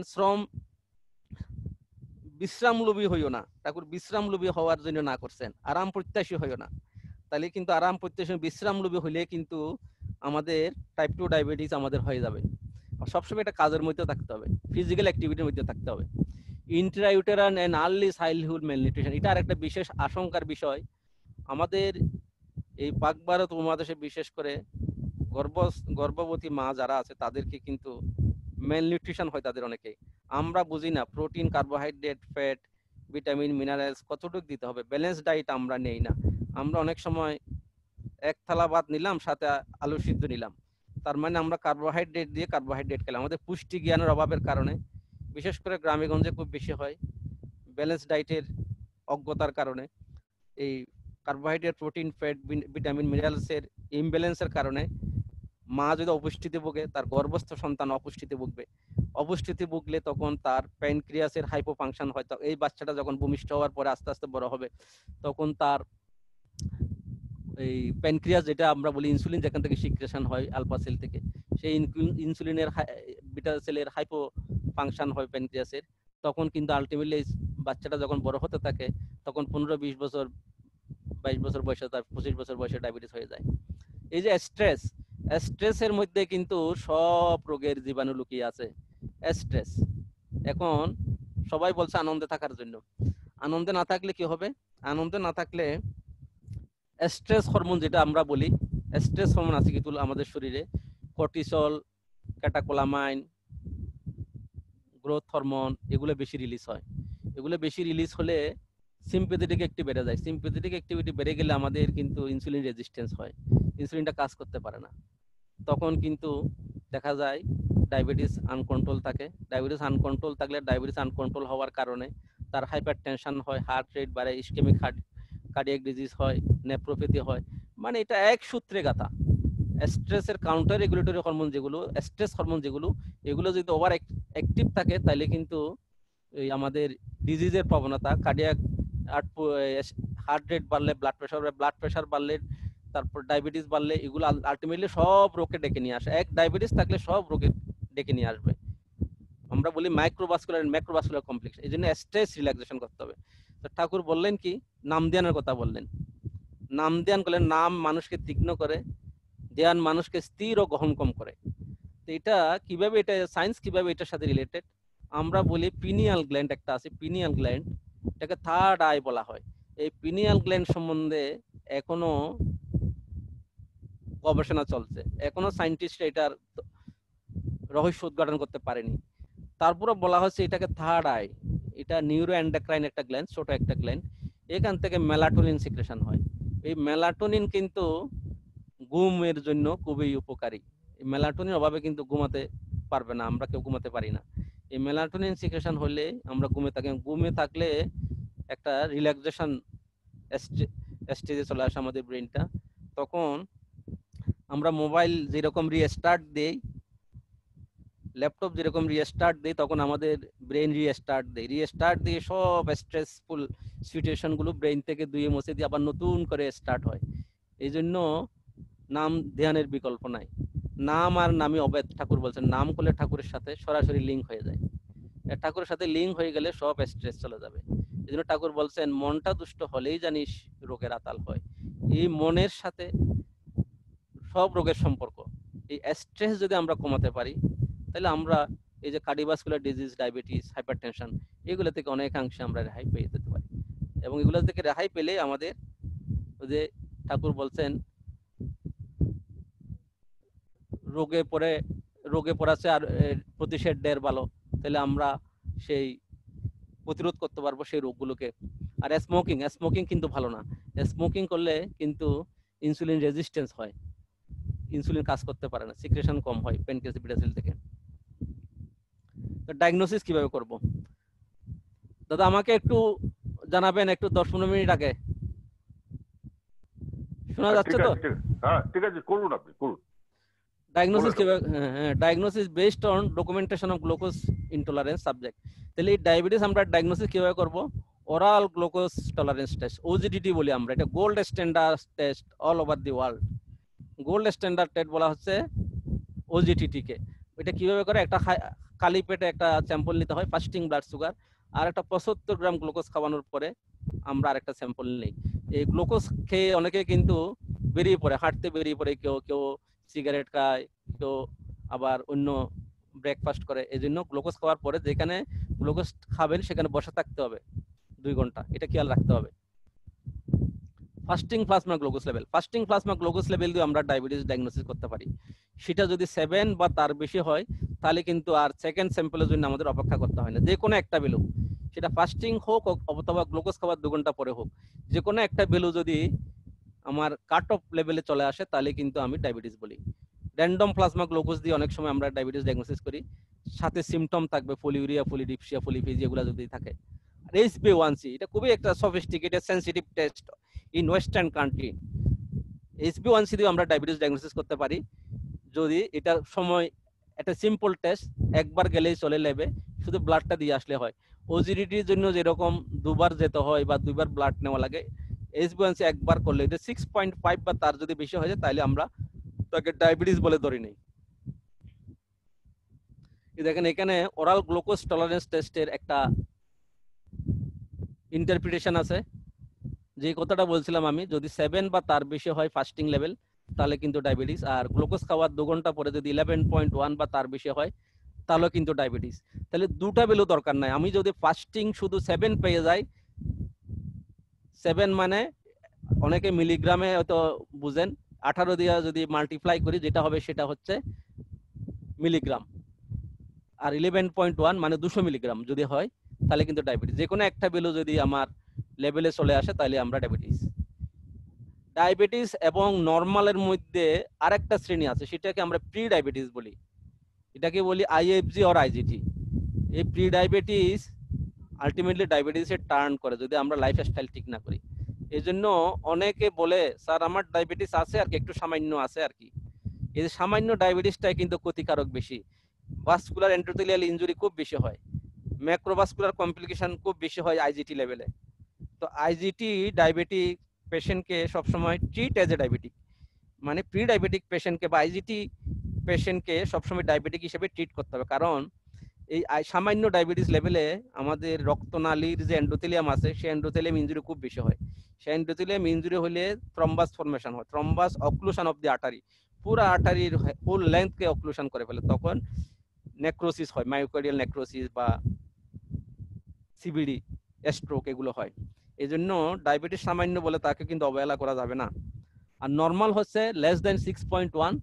বিশ্রাম লোভী হইও না। ঠাকুর বিশ্রাম লোভী হওয়ার জন্য না করছেন, আরাম প্রত্যাশী হইও না। তাহলে কিন্তু আরাম প্রত্যাশী, বিশ্রাম লোভী হইলে কিন্তু আমাদের টাইপ 2 ডায়াবেটিস আমাদের হয়ে যাবে। সবসময় একটা কাজের মধ্যে থাকতে হবে, ফিজিক্যাল অ্যাক্টিভিটির মধ্যে থাকতে হবে। Intrauterine and early childhood malnutrition, এটা আর একটা বিশেষ আশঙ্কার বিষয় আমাদের এই পাক ভারত উপমহাদেশে, বিশেষ করে গর্ভবতী মা যারা আছে তাদেরকে কিন্তু মেল নিউট্রিশন হয় তাদের অনেকে। আমরা বুঝি না protein, carbohydrate, fat, vitamin, minerals কতটুকু দিতে হবে। ব্যালেন্স ডায়েট আমরা নেই না। আমরা অনেক সময় এক থালা ভাত নিলাম, সাথে আলু সিদ্ধ নিলাম, তার মানে আমরা কার্বোহাইড্রেট দিয়ে কার্বোহাইড্রেট খেলাম। আমাদের পুষ্টি জ্ঞানের অভাবের কারণে, বিশেষ করে গ্রামে গঞ্জে খুব বেশি হয়, ব্যালেন্স ডায়েটের অজ্ঞতার কারণে, এই কার্বোহাইড্রেট, প্রোটিন, ফ্যাট, ভিটামিন, মিনারেলসের ইমব্যালেন্সের কারণে মা যদি অপুষ্টিতে ভোগে, তার গর্ভস্থ সন্তান অপুষ্টিতে ভুগবে। অপুষ্টিতে ভুগলে তখন তার প্যানক্রিয়াসের হাইপো ফাংশন হয়। এই বাচ্চাটা যখন ভূমিষ্ঠ হওয়ার পরে আস্তে আস্তে বড় হবে, তখন তার এই প্যানক্রিয়াস, যেটা আমরা বলি ইনসুলিন, যেখান থেকে সিক্রেশন হয় আলফা সেল থেকে, সেই ইনসুলিনের বিটা সেলের হাইপো ফাংশন হয় প্যানক্রিয়াসের। তখন কিন্তু আলটিমেটলি বাচ্চাটা যখন বড় হতে থাকে, তখন 15-20 বছর, 22 বছর বয়সে, তার 25 বছর বয়সে ডায়াবেটিস হয়ে যায়। এই যে স্ট্রেসের মধ্যে কিন্তু সব রোগের জীবাণু লুকিয়ে আছে। স্ট্রেস, এখন সবাই বলছে আনন্দে থাকার জন্য। আনন্দে না থাকলে কি হবে? আনন্দে না থাকলে স্ট্রেস হরমোন, যেটা আমরা বলি, স্ট্রেস হরমোন আছে কিন্তু আমাদের শরীরে, কর্টিসল, ক্যাটাকোলামাইন, গ্রোথ হরমোন, এগুলো বেশি রিলিজ হয়। এগুলো বেশি রিলিজ হলে সিম্প্যাথেটিক অ্যাক্টিভ বেড়ে যায়। সিম্প্যাথেটিক অ্যাক্টিভিটি বেড়ে গেলে আমাদের কিন্তু ইনসুলিন রেজিস্ট্যান্স হয়, ইনসুলিনটা কাজ করতে পারে না। তখন কিন্তু দেখা যায় ডায়াবেটিস আনকন্ট্রোল থাকে। ডায়াবেটিস আনকন্ট্রোল থাকলে, ডায়াবেটিস আনকন্ট্রোল হওয়ার কারণে তার হাইপার টেনশন হয়, হার্ট রেট বাড়ে, ইসকেমিক কার্ডিয়াক ডিজিজ হয়, নেফ্রোপ্যাথি হয়। মানে এটা এক সূত্রে গাথা। স্ট্রেসের কাউন্টার রেগুলেটরি হরমোন যেগুলো, স্ট্রেস হরমোন যেগুলো, এগুলো যদি ওভার অ্যাক্টিভ থাকে, তাহলে কিন্তু এই আমাদের ডিজিজের প্রবণতা, কার্ডিয়াক হার্ট রেট বাড়লে, ব্লাড প্রেশার বাড়লে, তারপর ডায়াবেটিস বাড়লে, এগুলো আলটিমেটলি সব রোগকে ডেকে নিয়ে আসে। এক ডায়াবেটিস থাকলে সব রোগকে ডেকে নিয়ে আসবে। আমরা বলি মাইক্রোভাস্কুলার এন্ড ম্যাক্রোভাস্কুলার কমপ্লেক্স। এই জন্য স্ট্রেস রিল্যাক্সেশন করতে হবে। তো ঠাকুর বললেন কি? নাম ধ্যানের কথা বললেন। নাম ধ্যান করলেন, নাম মানুষকে তীক্ষ্ণ করে, ধ্যান মানুষকে স্থির ও গহনক্ষম করে। তো এটা কিভাবে, এটা সায়েন্স কিভাবে এটার সাথে রিলেটেড? আমরা বলি পিনিয়াল গ্ল্যান্ড একটা আছে, পিনিয়াল গ্ল্যান্ড, এটাকে থার্ড আই বলা হয়। এই পিনিয়াল গ্ল্যান্ড সম্বন্ধে এখনো গবেষণা চলছে, এখনো সায়েন্টিস্ট এটার রহস্য উদ্ঘাটন করতে পারেনি। তারপরে বলা হচ্ছে এটাকে থার্ড আই। এটা নিউরো এন্ডোক্রাইন একটা গ্ল্যান্ড, ছোট একটা গ্ল্যান্ড। এখান থেকে মেলাটোনিন সিক্রেশন হয়। এই মেলাটোনিন কিন্তু ঘুমের জন্য খুবই উপকারী। এই মেলাটোনিন অভাবে কিন্তু ঘুমাতে পারবে না, আমরা কেউ ঘুমাতে পারি না। এই মেলাটোনিন সিক্রেশন হলে আমরা ঘুমে থাকি। ঘুমে থাকলে একটা রিল্যাক্সেশন স্টেজে চলে আসে আমাদের ব্রেনটা। তখন আমরা মোবাইল যেরকম রিস্টার্ট দেই, ল্যাপটপ যেরকম রিস্টার্ট দেই, তখন আমাদের ব্রেন রিস্টার্ট দিয়ে সব স্ট্রেসফুল সিচুয়েশন গুলো ব্রেন থেকে ধুয়ে মুছে দিয়ে আবার নতুন করে স্টার্ট হয়। এই জন্য নাম ধ্যানের বিকল্প নাই। নাম আর নামই অভেদ, ঠাকুর বলছেন। নাম করলে ঠাকুরের সাথে সরাসরি লিঙ্ক হয়ে যায়। ঠাকুরের সাথে লিঙ্ক হয়ে গেলে সব স্ট্রেস চলে যাবে। এই জন্য ঠাকুর বলছেন, মনটা দুষ্ট হলেই জানিস রোগের আতাল হয়। এই মনের সাথে সব রোগের সম্পর্ক। এই স্ট্রেস যদি আমরা কমাতে পারি, তাহলে আমরা এই যে কার্ডিওভাস্কুলার ডিজিজ, ডায়াবেটিস, হাইপারটেনশন, এগুলো থেকে অনেকাংশে আমরা রেহাই পেয়ে যেতে পারি। এবং এগুলো থেকে রেহাই পেলে আমাদের ওই যে ঠাকুর বলছেন, রোগে পড়াচ্ছে আর প্রতিষেধ ঢের ভালো, তাহলে আমরা সেই প্রতিরোধ করতে পারবো সেই রোগগুলোকে। আর স্মোকিং কিন্তু ভালো না। স্মোকিং করলে কিন্তু ইনসুলিন রেজিস্ট্যান্স হয়, ইনসুলিন কাজ করতে পারে না, সিক্রেশন কম হয় প্যানক্রিয়াস, বিটা সেল থেকে। তো ডায়াগনোসিস কিভাবে করব? দাদা আমাকে একটু জানাবেন, একটু 10-15 মিনিট আগে। শোনা যাচ্ছে তো?
হ্যাঁ ঠিক আছে, করুন, আপনি করুন।
ডায়াগনোসিস কিভাবে? হ্যাঁ, diagnosis based on documentation of glucose intolerance subject. তাহলে এই ডায়াবেটিস আমরা ডায়াগনোসিস কিভাবে করব? ওরাল গ্লুকোজ টলারেন্স টেস্ট, ওজিডিটি বলি আমরা। এটা gold standard test all over the world. Gold standard test বলা হচ্ছে ওজিডিটি কে। এটা কিভাবে করে? একটা খালি পেটে একটা স্যাম্পল নিতে হয়, ফাস্টিং ব্লাড সুগার, আর একটা 75 গ্রাম গ্লুকোজ খাওয়ানোর পরে আমরা আরেকটা স্যাম্পল নেই। এই গ্লুকোজ খেয়ে অনেকে কিন্তু বেরিয়ে পড়ে, হাঁটতে বেরিয়ে পড়ে, কেউ সিগারেট খায়, কেউ আবার অন্য ব্রেকফাস্ট করে। এই জন্য গ্লুকোজ খাওয়ার পরে যেখানে গ্লুকোজ খাবেন সেখানে বসে থাকতে হবে 2 ঘন্টা, এটা খেয়াল রাখতে হবে। ফাস্টিং প্লাজমা গ্লুকোজ লেভেল দিয়ে আমরা ডায়াবেটিস ডায়াগনোসিস করতে পারি। সেটা যদি 7 বা তার বেশি হয় তাহলে কিন্তু আর সেকেন্ড স্যাম্পলের জন্য আমাদের অপেক্ষা করতে হয় না। যে কোনো একটা ভ্যালু, সেটা ফাস্টিং হোক অথবা গ্লুকোজ খাওয়ার 2 ঘন্টা পরে হোক, যে কোনো একটা ভ্যালু যদি আমার কাট অফ লেভেলে চলে আসে তাহলে কিন্তু আমি ডায়াবেটিস বলি। র্যান্ডম প্লাজমা গ্লুকোজ দিয়ে অনেক সময় আমরা ডায়াবেটিস ডায়াগনোসিস করি, সাথে সিমটম থাকবে পলিউরিয়া, পলিডিপসিয়া, পলিফেজিয়া, এগুলো যদি থাকে। আর HbA1c এটা খুবই একটা sophisticated sensitive test in western country. HbA1c দিয়ে আমরা ডায়াবেটিস ডায়াগনোসিস করতে পারি যদি এটা সময়, একটা সিম্পল টেস্ট, একবার গেলেই চলে লেবে, শুধু ব্লাডটা দিয়ে আসলে হয়। ওজিডিটির জন্য যেরকম দুবার যেতে হয় বা দুইবার ব্লাড নেওয়া লাগে, HbA1c একবার করলে, এটা 6.5 বা তার যদি বেশি হয়ে যায় তাহলে আমরা তাকে ডায়াবেটিস বলে ধরে নেই। দেখেন এখানে ওরাল গ্লুকোজ টলারেন্স টেস্টের একটা ইন্টারপ্রিটেশন আছে। যে কথাটা বলছিলাম আমি, যদি 7 বা তার বেশি হয় ফাস্টিং লেভেল তাহলে কিন্তু ডায়াবেটিস, আর গ্লুকোজ খাওয়ার 2 ঘন্টা পরে যদি 11.1 বা তার বেশি হয় তাহলে কিন্তু ডায়াবেটিস। তাহলে দুটা ভ্যালু দরকার নাই, আমি যদি ফাস্টিং শুধু 7 পেয়ে যাই, 7 মানে অনেকে মিলিগ্রামে হয়তো বুঝেন, 18 দিয়ে যদি মাল্টিপ্লাই করি যেটা হবে সেটা হচ্ছে মিলিগ্রাম, আর 11.1 মানে 200 মিলিগ্রাম যদি হয় তাহলে কিন্তু ডায়াবেটিস। যে কোনো একটা ভ্যালু যদি আমার লেভেলে চলে আসে তাহলে আমরা ডায়াবেটিস এবং নরমালের মধ্যে আরেকটা শ্রেণী আছে, সেটাকে আমরা প্রি ডায়াবেটিস বলি। এটাকে বলি IFG অর IGT। এই প্রি ডায়াবেটিস আলটিমেটলি ডায়াবেটিসে টার্ন করে যদি আমরা লাইফস্টাইল ঠিক না করি। এই জন্য অনেকে বলে স্যার আমার ডায়াবেটিস আছে আর কি, একটু সামান্য আছে আর কি। এই যে সামান্য ডায়াবেটিসটাই কিন্তু ক্ষতিকারক বেশি। ভাস্কুলার এন্ডোথেলিয়াল ইনজুরি খুব বেশি হয়, ম্যাক্রোভাস্কুলার কমপ্লিকেশন খুব বেশি হয় IGT লেভেলে। তো IGT ডায়াবেটিক পেশেন্টকে সবসময় ট্রিট এজ এ ডায়াবেটিক, মানে প্রি ডায়াবেটিক পেশেন্টকে বা IGT পেশেন্টকে সবসময় ডায়াবেটিক হিসেবে ট্রিট করতে হবে। কারণ এই সামান্য ডায়াবেটিস লেভেলে আমাদের রক্তনালীর যে এন্ডোথেলিয়াম আছে সেই এন্ডোথেলিয়াম ইনজুরি খুব বেশি হয়। সেই এন্ডোথেলিয়াম ইনজুরি হলে থ্রম্বাস ফর্মেশন হয়, thrombus occlusion of the artery, পুরো আর্টারির ফুল লেন্থকে অক্লুশন করে ফেলে, তখন নেক্রোসিস হয়, মায়োকার্ডিয়াল নেক্রোসিস বা CBD, স্ট্রোক, এগুলো হয়। এই জন্য ডায়াবেটিস সামান্য বলে তাকে কিন্তু অবহেলা করা যাবে না। আর নর্মাল হচ্ছে লেস দেন 6.1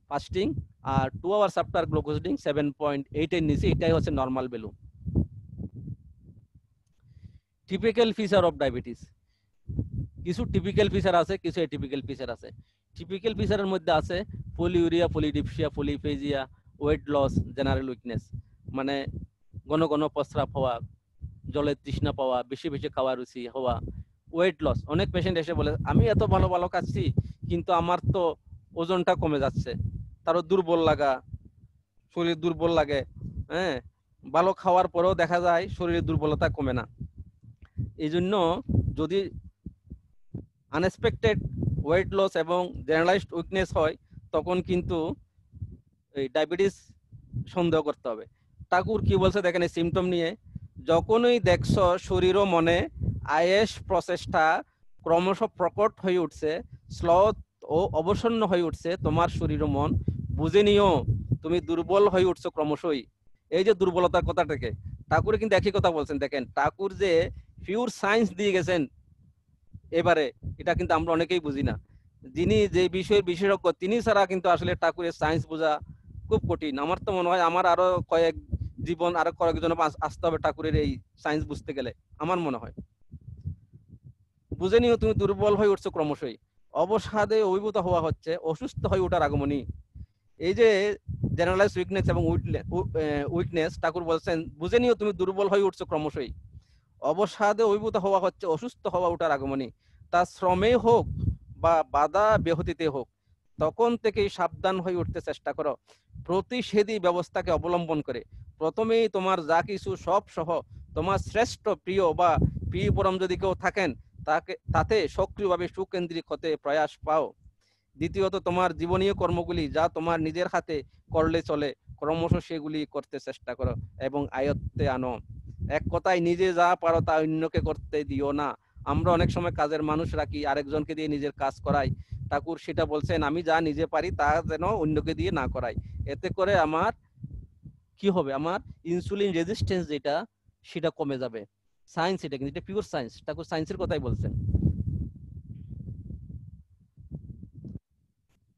ফাস্টিং, আর 2 আওয়ার্স আফটার গ্লুকোজ ডিং 7.8 এর নিচে, এটাই হচ্ছে normal value. Typical feature of diabetes, কিছু টিপিক্যাল ফিচার আছে, কিছু এটিপিক্যাল ফিচার আছে। টিপিক্যাল ফিচারের মধ্যে আছে polyuria, polydipsia, polyphagia, weight loss, general weakness, মানে ঘন ঘন প্রস্রাব হওয়া, জলের তৃষ্ণা পাওয়া, বেশি বেশি খাওয়া রুচি হওয়া, ওয়েট লস। অনেক পেশেন্ট এসে বলে আমি এত ভালো ভালো খাচ্ছি কিন্তু আমার তো ওজনটা কমে যাচ্ছে, তারও দুর্বল লাগা, শরীর দুর্বল লাগে, হ্যাঁ, ভালো খাওয়ার পরেও দেখা যায় শরীরের দুর্বলতা কমে না। এই জন্য যদি আনএক্সপেক্টেড ওয়েট লস এবং জেনারেলাইজড উইকনেস হয় তখন কিন্তু এই ডায়াবেটিস সন্দেহ করতে হবে। ঠাকুর কি বলছে দেখেন এই সিমটম নিয়ে, যখনই দেখছো শরীর ও মনে আয়েস প্রচেষ্টা ক্রমশ প্রকট হয়ে উঠছে, স্লথ ও অবসন্ন হয়ে উঠছে তোমার শরীর ও মন, বুঝে নিও তুমি দুর্বল হয়ে উঠছো ক্রমশই। এই যে দুর্বলতার কথাটাকে ঠাকুর কিন্তু একই কথা বলছেন। দেখেন ঠাকুর যে পিওর সায়েন্স দিয়ে গেছেন এবারে, এটা কিন্তু আমরা অনেকেই বুঝি না। যিনি যে বিষয়ের বিশেষজ্ঞ তিনি ছাড়া কিন্তু আসলে ঠাকুরের সায়েন্স বোঝা খুব কঠিন। আমার তো মনে হয় আমার আরো কয়েক জীবন, আরো কয়েকজন আসতে হবে ঠাকুরের এই সায়েন্স বুঝতে গেলে, আমার মনে হয়। বুঝে নিও তুমি দুর্বল হয়ে উঠছো ক্রমশই, অবসাদে অভিভূত হওয়া হচ্ছে অসুস্থ হয়ে ওঠার আগমনী। এই যে জেনারেলাইজ উইকনেস এবং উইকনেস, ঠাকুর বলছেন বুঝে নিও তুমি দুর্বল হয়ে উঠছো ক্রমশই, অবসাদে অভিভূত হওয়া হচ্ছে অসুস্থ হওয়া ওঠার আগমনী। তা শ্রমে হোক বা বাধা ব্যাহতিতে হোক তখন থেকেই সাবধান হয়ে উঠতে চেষ্টা করো, প্রতিষেধী ব্যবস্থাকে অবলম্বন করে। প্রথমেই তোমার যা কিছু সব সহ তোমার শ্রেষ্ঠ প্রিয় বা প্রিয় পরম যদি কেউ থাকেন তাতে সক্রিয়ভাবে সুকেন্দ্রিক হতে প্রয়াস পাও। দ্বিতীয়ত তোমার জীবনীয় কর্মগুলি যা তোমার নিজের হাতে করলে চলে ক্রমশ সেগুলি করতে চেষ্টা করো এবং আয়ত্তে আনো। এক কথায় নিজে যা পারো তা অন্যকে করতে দিও না। আমরা অনেক সময় কাজের মানুষ রাখি, আরেকজনকে দিয়ে নিজের কাজ করাই। ঠাকুর সেটা বলছেন আমি যা নিজে পারি তা যেন অন্যকে দিয়ে না করাই। এতে করে আমার কি হবে, আমার ইনসুলিন রেজিস্ট্যান্স যেটা সেটা কমে যাবে। সায়েন্স এটা, কিন্তু এটা পিওর সায়েন্স, ঠাকুর সায়েন্সের কথাই বলছেন।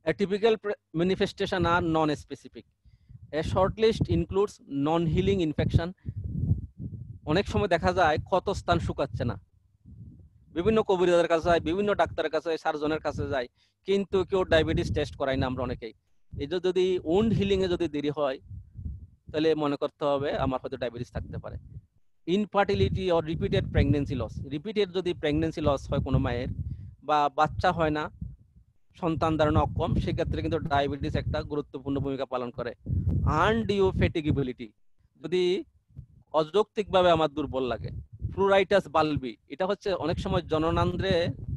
Atypical manifestation are non-specific. A short list includes non-healing infection. অনেক সময় দেখা যায় ক্ষত স্থান শুকাচ্ছে না, বিভিন্ন কবিরাজের কাছে যায়, বিভিন্ন ডাক্তারের কাছে যায়, সার্জনের কাছে যায়, কিন্তু কেউ ডায়াবেটিস টেস্ট করাই না আমরা অনেকেই। এই যে যদি উন্ড হিলিং এ যদি দেরি হয়, তাহলে মনে করতে হবে আমার হয়তো ডায়াবেটিস থাকতে পারে। Infertility or repeated pregnancy loss, repeated যদি প্রেগন্যান্সি লস হয় কোনো মায়ের, বা বাচ্চা হয় না, সন্তান ধারণা অক্ষম, সেক্ষেত্রে কিন্তু ডায়াবেটিস একটা গুরুত্বপূর্ণ ভূমিকা পালন করে। আনডিউ ফ্যাটিগিবিলিটি, যদি অযৌক্তিকভাবে আমার দুর্বল লাগে। প্লুরাইটাস বালবি, এটা হচ্ছে অনেক সময়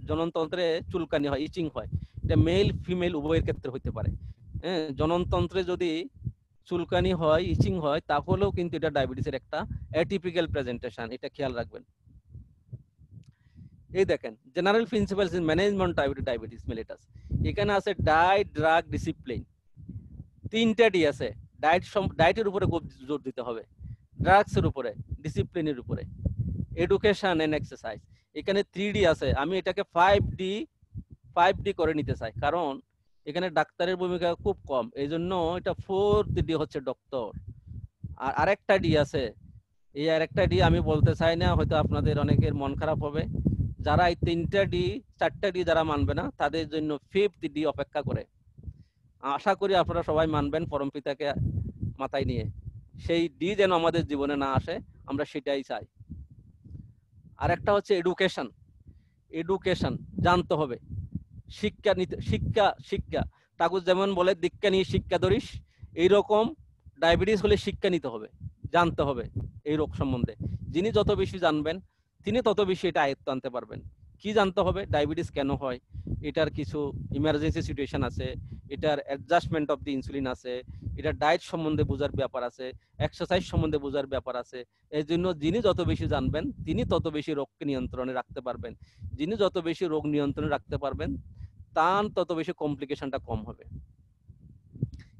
জননতন্ত্রে চুলকানি হয়, ইচিং হয়, এটা মেল ফিমেল উভয়ের ক্ষেত্রে হতে পারে। হ্যাঁ, জননতন্ত্রে যদি চুলকানি হয়, ইচিং হয়, তাহলেও কিন্তু এটা ডায়াবেটিসের একটা অ্যাটিপিক্যাল প্রেজেন্টেশন, এটা খেয়াল রাখবেন। এই দেখেন, general principles in management diabetes mellitus, এখানে আছে ডায়েট, ড্রাগ, ডিসিপ্লিন। তিনটা ডি আছে। ডায়েটের উপরে খুব জোর দিতে হবে, ড্রাগসের উপরে, ডিসিপ্লিনের উপরে, এডুকেশন এন্ড এক্সারসাইজ। এখানে 3D আছে, আমি এটাকে 5D করে নিতে চাই, কারণ এখানে ডাক্তারের ভূমিকা খুব কম, এই জন্য এটা 4th ডি হচ্ছে ডক্টর। আর আরেকটা ডি আছে, এই আরেকটা ডি আমি বলতে চাই না, হয়তো আপনাদের অনেকের মন খারাপ হবে। যারা এই 3টা ডি 4টা ডি যারা মানবে না, তাদের জন্য 5th ডি অপেক্ষা করে। আশা করি আপনারা সবাই মানবেন পরম পিতাকে মাথায় নিয়ে। সেই ডি যেন আমাদের জীবনে না আসে, আমরা সেটাই চাই। আর একটা হচ্ছে এডুকেশন। এডুকেশন জানতে হবে, শিক্ষা নিতে, শিক্ষা ঠাকুর যেমন বলে দীক্ষা নিয়ে শিক্ষা ধরিস, এইরকম ডায়াবেটিস হলে শিক্ষা নিতে হবে, জানতে হবে এই রোগ সম্বন্ধে। যিনি যত বেশি জানবেন, তিনি তত বেশি এটা আয়ত্ত আনতে পারবেন। কি জানতে হবে? ডায়াবেটিস কেন হয়, এটার কিছু ইমার্জেন্সি সিচুয়েশন আছে, এটার অ্যাডজাস্টমেন্ট অফ দি ইনসুলিন আছে, এটা ডায়েট সম্বন্ধে বোঝার ব্যাপার আছে, এক্সারসাইজ সম্বন্ধে বোঝার ব্যাপার আছে। এই জন্য যিনি যত বেশি জানবেন, তিনি তত বেশি রোগকে নিয়ন্ত্রণে রাখতে পারবেন। যিনি যত বেশি রোগ নিয়ন্ত্রণে রাখতে পারবেন, তার তত বেশি কমপ্লিকেশনটা কম হবে।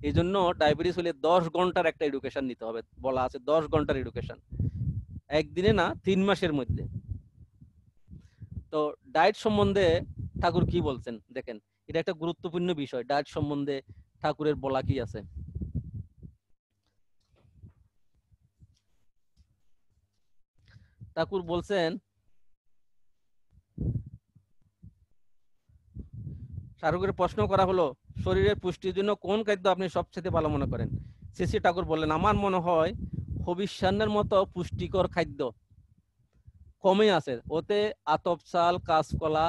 এই জন্য ডায়াবেটিস হলে 10 ঘন্টার একটা এডুকেশন নিতে হবে, বলা আছে 10 ঘন্টার এডুকেশন, একদিনে না, 3 মাসের মধ্যে। তো ডায়েট সম্বন্ধে ঠাকুর কি বলছেন দেখেন, এটা একটা গুরুত্বপূর্ণ বিষয়। ডায়েট সম্বন্ধে ঠাকুরের বলা কি আছে? ঠাকুর বলছেন, ঠাকুরের প্রশ্ন করা হলো, শরীরের পুষ্টির জন্য কোন খাদ্য আপনি সবচেয়ে ভালো মনে করেন? শ্রী ঠাকুর বললেন, আমার মনে হয় হবিষ্যান্নের মতো পুষ্টিকর খাদ্য কমে আছে। ওতে আতপ চাল, কাঁচকলা,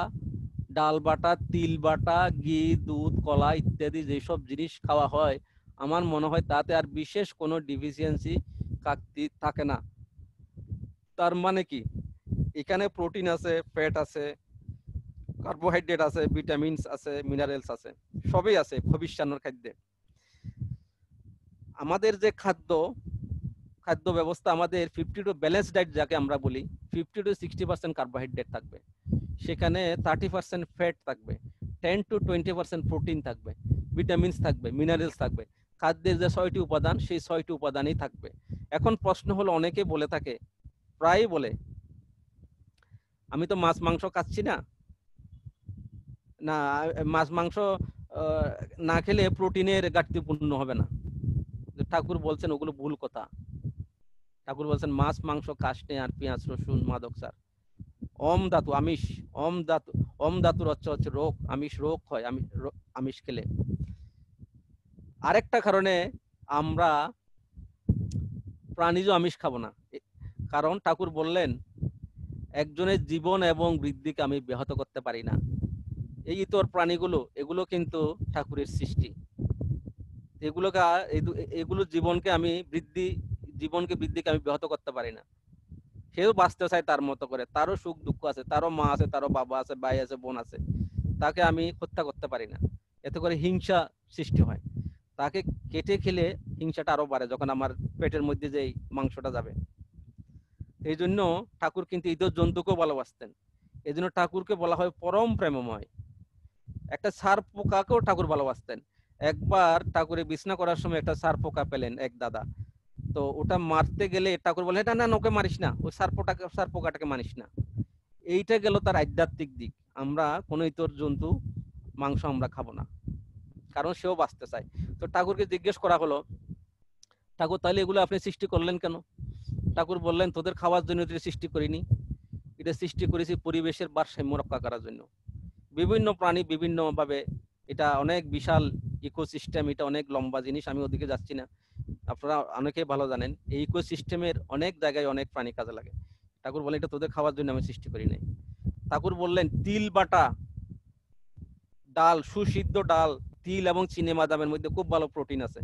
ডাল বাটা, তিল বাটা, ঘি, দুধ, কলা ইত্যাদি যেসব জিনিস খাওয়া হয়, আমার মনে হয় তাতে আর বিশেষ কোনো ডিফিসিয়েন্সি ঘাটতি থাকে না। তার মানে কি, এখানে প্রোটিন আছে, ফ্যাট আছে, কার্বোহাইড্রেট আছে, ভিটামিনস আছে, মিনারেলস আছে, সবই আছে ভবিষ্যান্নর খাদ্যে। আমাদের যে খাদ্য ব্যবস্থা, আমাদের 50 টু ব্যালেন্স ডায়েট যাকে আমরা বলি, 50 to 60% কার্বোহাইড্রেট থাকবে, সেখানে 30% ফ্যাট থাকবে, 10 to 20% প্রোটিন থাকবে, ভিটামিনস থাকবে, মিনারেলস থাকবে। খাদ্যের যে 6টি উপাদান, সেই 6টি উপাদানই থাকবে। এখন প্রশ্ন হলো, অনেকে বলে থাকে, প্রায় বলে, আমি তো মাছ মাংস খাচ্ছি না, না মাছ মাংস না খেলে প্রোটিনের ঘাটতি পূর্ণ হবে না। ঠাকুর বলছেন ওগুলো ভুল কথা। ঠাকুর বলছেন মাছ মাংস খাস নে, আর পেঁয়াজ রসুন মাদক সার, অম ধাতু আমিষ, অম ধাতুর হচ্ছে রোগ, আমিষ রোগ হয় আমিষ খেলে। আরেকটা কারণে আমরা প্রাণীজ আমিষ খাবো না, কারণ ঠাকুর বললেন একজনের জীবন এবং বৃদ্ধিকে আমি ব্যাহত করতে পারি না। এই ইতর প্রাণীগুলো, এগুলো কিন্তু ঠাকুরের সৃষ্টি, এগুলো জীবনকে বৃদ্ধিকে আমি ব্যাহত করতে পারি না। সেও বাঁচতে চায় তার মতো করে, তারও সুখ দুঃখ আছে, তারও মা আছে, তারও বাবা আছে, ভাই আছে, বোন আছে, তাকে আমি হত্যা করতে পারি না। এতে করে হিংসা সৃষ্টি হয়, তাকে কেটে খেলে হিংসাটা আরো বাড়ে যখন আমার পেটের মধ্যে যেই মাংসটা যাবে। এই জন্য ঠাকুর কিন্তু ইতর জন্তুকেও ভালোবাসতেন। এই জন্য ঠাকুরকে বলা হয় পরম প্রেমময়। একটা সার পোকাকেও ঠাকুর ভালোবাসতেন। একবার ঠাকুরের বিছনা করার সময় একটা সার পোকা পেলেন এক দাদা, তো ওটা মারতে গেলে ঠাকুর বলে, না না, ওকে মারিস না, ওই সার পোকাটাকে মারিস না। এইটা গেল তার আধ্যাত্মিক দিক। আমরা কোনো ইতর জন্তু মাংস আমরা খাবো না। কারণ সেও বাঁচতে চায়। তো ঠাকুরকে জিজ্ঞেস করা হলো, ঠাকুর তাহলে এগুলো আপনি সৃষ্টি করলেন কেন? ঠাকুর বললেন, তোদের খাওয়ার জন্য এটা সৃষ্টি করিনি, এটা সৃষ্টি করেছি পরিবেশের ভারসাম্য রক্ষা করার জন্য। বিভিন্ন প্রাণী বিভিন্ন ভাবে, এটা অনেক বিশাল ইকোসিস্টেম, এটা অনেক লম্বা জিনিস, আমি ওদিকে যাচ্ছি না, আপনারা অনেকেই ভালো জানেন এই ইকোসিস্টেমের অনেক জায়গায় অনেক প্রাণী কাজে লাগে। ঠাকুর বলেন, এটা তোদের খাওয়ার জন্য আমি সৃষ্টি করি নাই। ঠাকুর বললেন, তিল বাটা ডাল, সুসিদ্ধ ডাল, তিল এবং চিনে বাদামের মধ্যে খুব ভালো প্রোটিন আছে।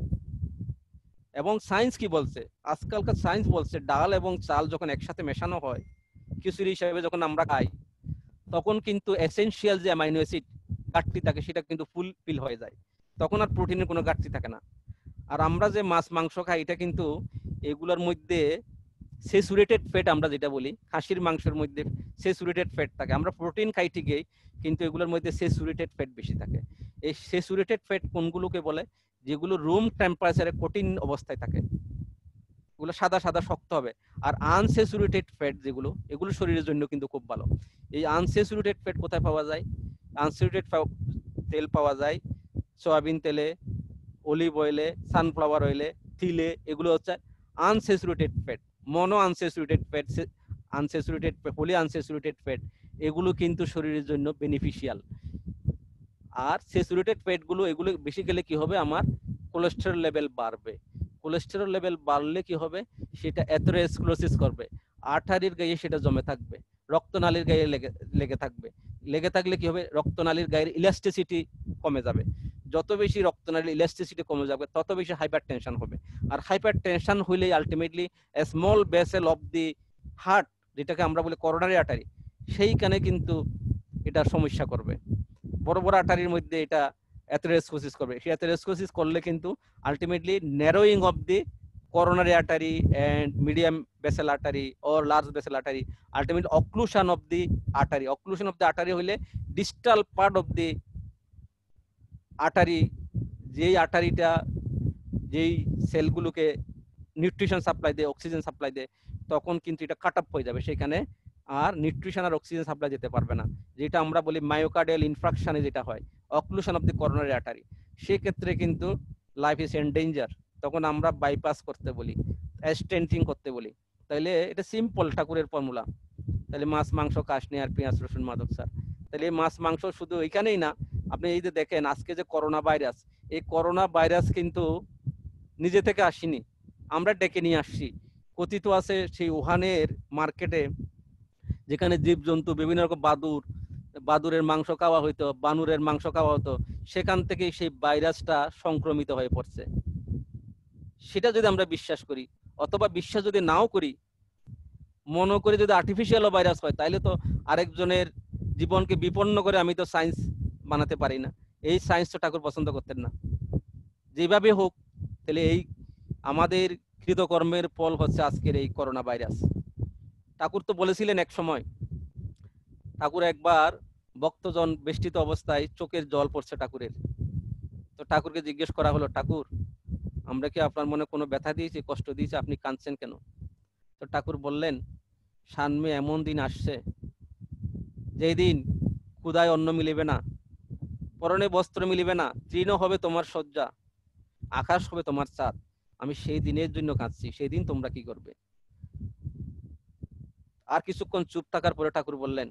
এবং সায়েন্স কি বলছে, আজকালকার সায়েন্স বলছে ডাল এবং চাল যখন একসাথে মেশানো হয় খিচুড়ি হিসেবে যখন আমরা খাই, তখন কিন্তু এসেনশিয়াল যে অ্যামাইনো অ্যাসিড ঘাটতি থাকে সেটা কিন্তু ফুলফিল হয়ে যায়, তখন আর প্রোটিনের কোনো ঘাটতি থাকে না। আর আমরা যে মাছ মাংস খাই এটা কিন্তু এগুলোর মধ্যে স্যাচুরেটেড ফ্যাট, আমরা যেটা বলি খাসির মাংসের মধ্যে স্যাচুরেটেড ফ্যাট থাকে, আমরা প্রোটিন খাই ঠিকই কিন্তু এগুলোর মধ্যে স্যাচুরেটেড ফ্যাট বেশি থাকে। এই স্যাচুরেটেড ফ্যাট কোনগুলোকে বলে, যেগুলো রুম টেম্পারেচারে কঠিন অবস্থায় থাকে, ওগুলো সাদা সাদা শক্ত হবে। আর আনস্যাচুরেটেড ফ্যাট যেগুলো, এগুলো শরীরের জন্য কিন্তু খুব ভালো। এই আনস্যাচুরেটেড ফ্যাট কোথায় পাওয়া যায়? আনস্যাচুরেটেড তেল পাওয়া যায় সয়াবিন তেলে, অলিভ অয়েলে, সানফ্লাওয়ার অয়েলে, তিলে, এগুলো হচ্ছে unsaturated fat. Mono unsaturated fat, unsaturated poly unsaturated fat, এগুলো কিন্তু শরীরের জন্য বেনিফিশিয়াল। আর স্যাচুরেটেড ফ্যাট গুলো, এগুলো বেশি গেলে কি হবে, আমার কোলেস্টেরল লেভেল বাড়বে। কোলেস্টেরল লেভেল বাড়লে কি হবে, সেটা অ্যাথেরোস্ক্লেরোসিস করবে, আর্টারির গায়ে সেটা জমে থাকবে, রক্তনালীর গায়ে লেগে থাকবে। লেগে থাকলে কি হবে, রক্তনালীর গায়ের ইলাস্টিসিটি কমে যাবে। যত বেশি রক্তনালীর ইলাস্টিসিটি কমে যাবে তত বেশি হাইপার টেনশন হবে। আর হাইপার টেনশন হইলেই ultimately small vessel of the heart, যেটাকে আমরা বলি করোনারি আর্টারি, সেইখানে কিন্তু এটা সমস্যা করবে। বড় বড় আর্টারির মধ্যে এটা অ্যাথেরোস্ক্লেরোসিস করবে। সেই অ্যাথেরোস্ক্লেরোসিস করলে কিন্তু ultimately narrowing of the coronary artery and medium vessel artery or large vessel artery, ultimately occlusion of the artery. Occlusion of the artery হইলে distal part of the artery, যেই আর্টারিটা যেই সেলগুলোকে নিউট্রিশন সাপ্লাই দেয়, oxygen supply দেয়, তখন কিন্তু এটা কাট up হয়ে যাবে, সেখানে আর নিউট্রিশন আর অক্সিজেন সাপ্লাই যেতে পারবে না, যেটা আমরা বলি মায়োকার্ডিয়াল ইনফ্রাকশনে যেটা হয়, occlusion of the coronary artery. সেক্ষেত্রে কিন্তু লাইফ ইজ ইন ডেঞ্জার, তখন আমরা বাইপাস করতে বলি, স্টেন্টিং করতে বলি। তাইলে এটা সিম্পল ঠাকুরের ফর্মুলা। তাহলে মাছ মাংস কাশনি আর পেঁয়াজ রসুন মাদক স্যার, তাহলে এই মাছ মাংস শুধু এখানেই না, আপনি এই যে দেখেন আজকে যে করোনা ভাইরাস, এই করোনা ভাইরাস কিন্তু নিজে থেকে আসেনি, আমরা ডেকে নিয়ে আসছি। কথিত আছে সেই উহানের মার্কেটে, যেখানে জীবজন্তু বিভিন্ন রকম বাদুরের মাংস খাওয়া হইতো, বানুরের মাংস খাওয়া হতো, সেখান থেকে সেই ভাইরাসটা সংক্রমিত হয়ে পড়ছে। সেটা যদি আমরা বিশ্বাস করি, অথবা বিশ্বাস যদি নাও করি, মনে করি যদি আর্টিফিশিয়াল ভাইরাস হয়, তাহলে তো আরেকজনের জীবনকে বিপন্ন করে আমি তো সায়েন্স বানাতে পারি না। এই সায়েন্স তো ঠাকুর পছন্দ করতেন না। যেভাবে হোক, তাহলে এই আমাদের কৃতকর্মের ফল হচ্ছে আজকের এই করোনা ভাইরাস। ঠাকুর তো বলেছিলেন এক সময়, ঠাকুর একবার ভক্তজন বেষ্টিত অবস্থায় চোখের জল পড়ছে ঠাকুরের, তো ঠাকুরকে জিজ্ঞেস করা হলো, ঠাকুর আমরা কি আপনার মনে কোনো ব্যথা দিয়েছি, কষ্ট দিয়েছি, আপনি কাঁদছেন কেন? তো ঠাকুর বললেন, সামনে এমন দিন আসছে যেই দিন ক্ষুধায় অন্ন মিলিবে না, পরনে বস্ত্র মিলিবে না, তৃণ হবে তোমার শয্যা, আকাশ হবে তোমার চাঁদ, আমি সেই দিনের জন্য কাঁদছি, সেই দিন তোমরা কি করবে? আর কিছুক্ষণ চুপ থাকার পরে ঠাকুর বললেন,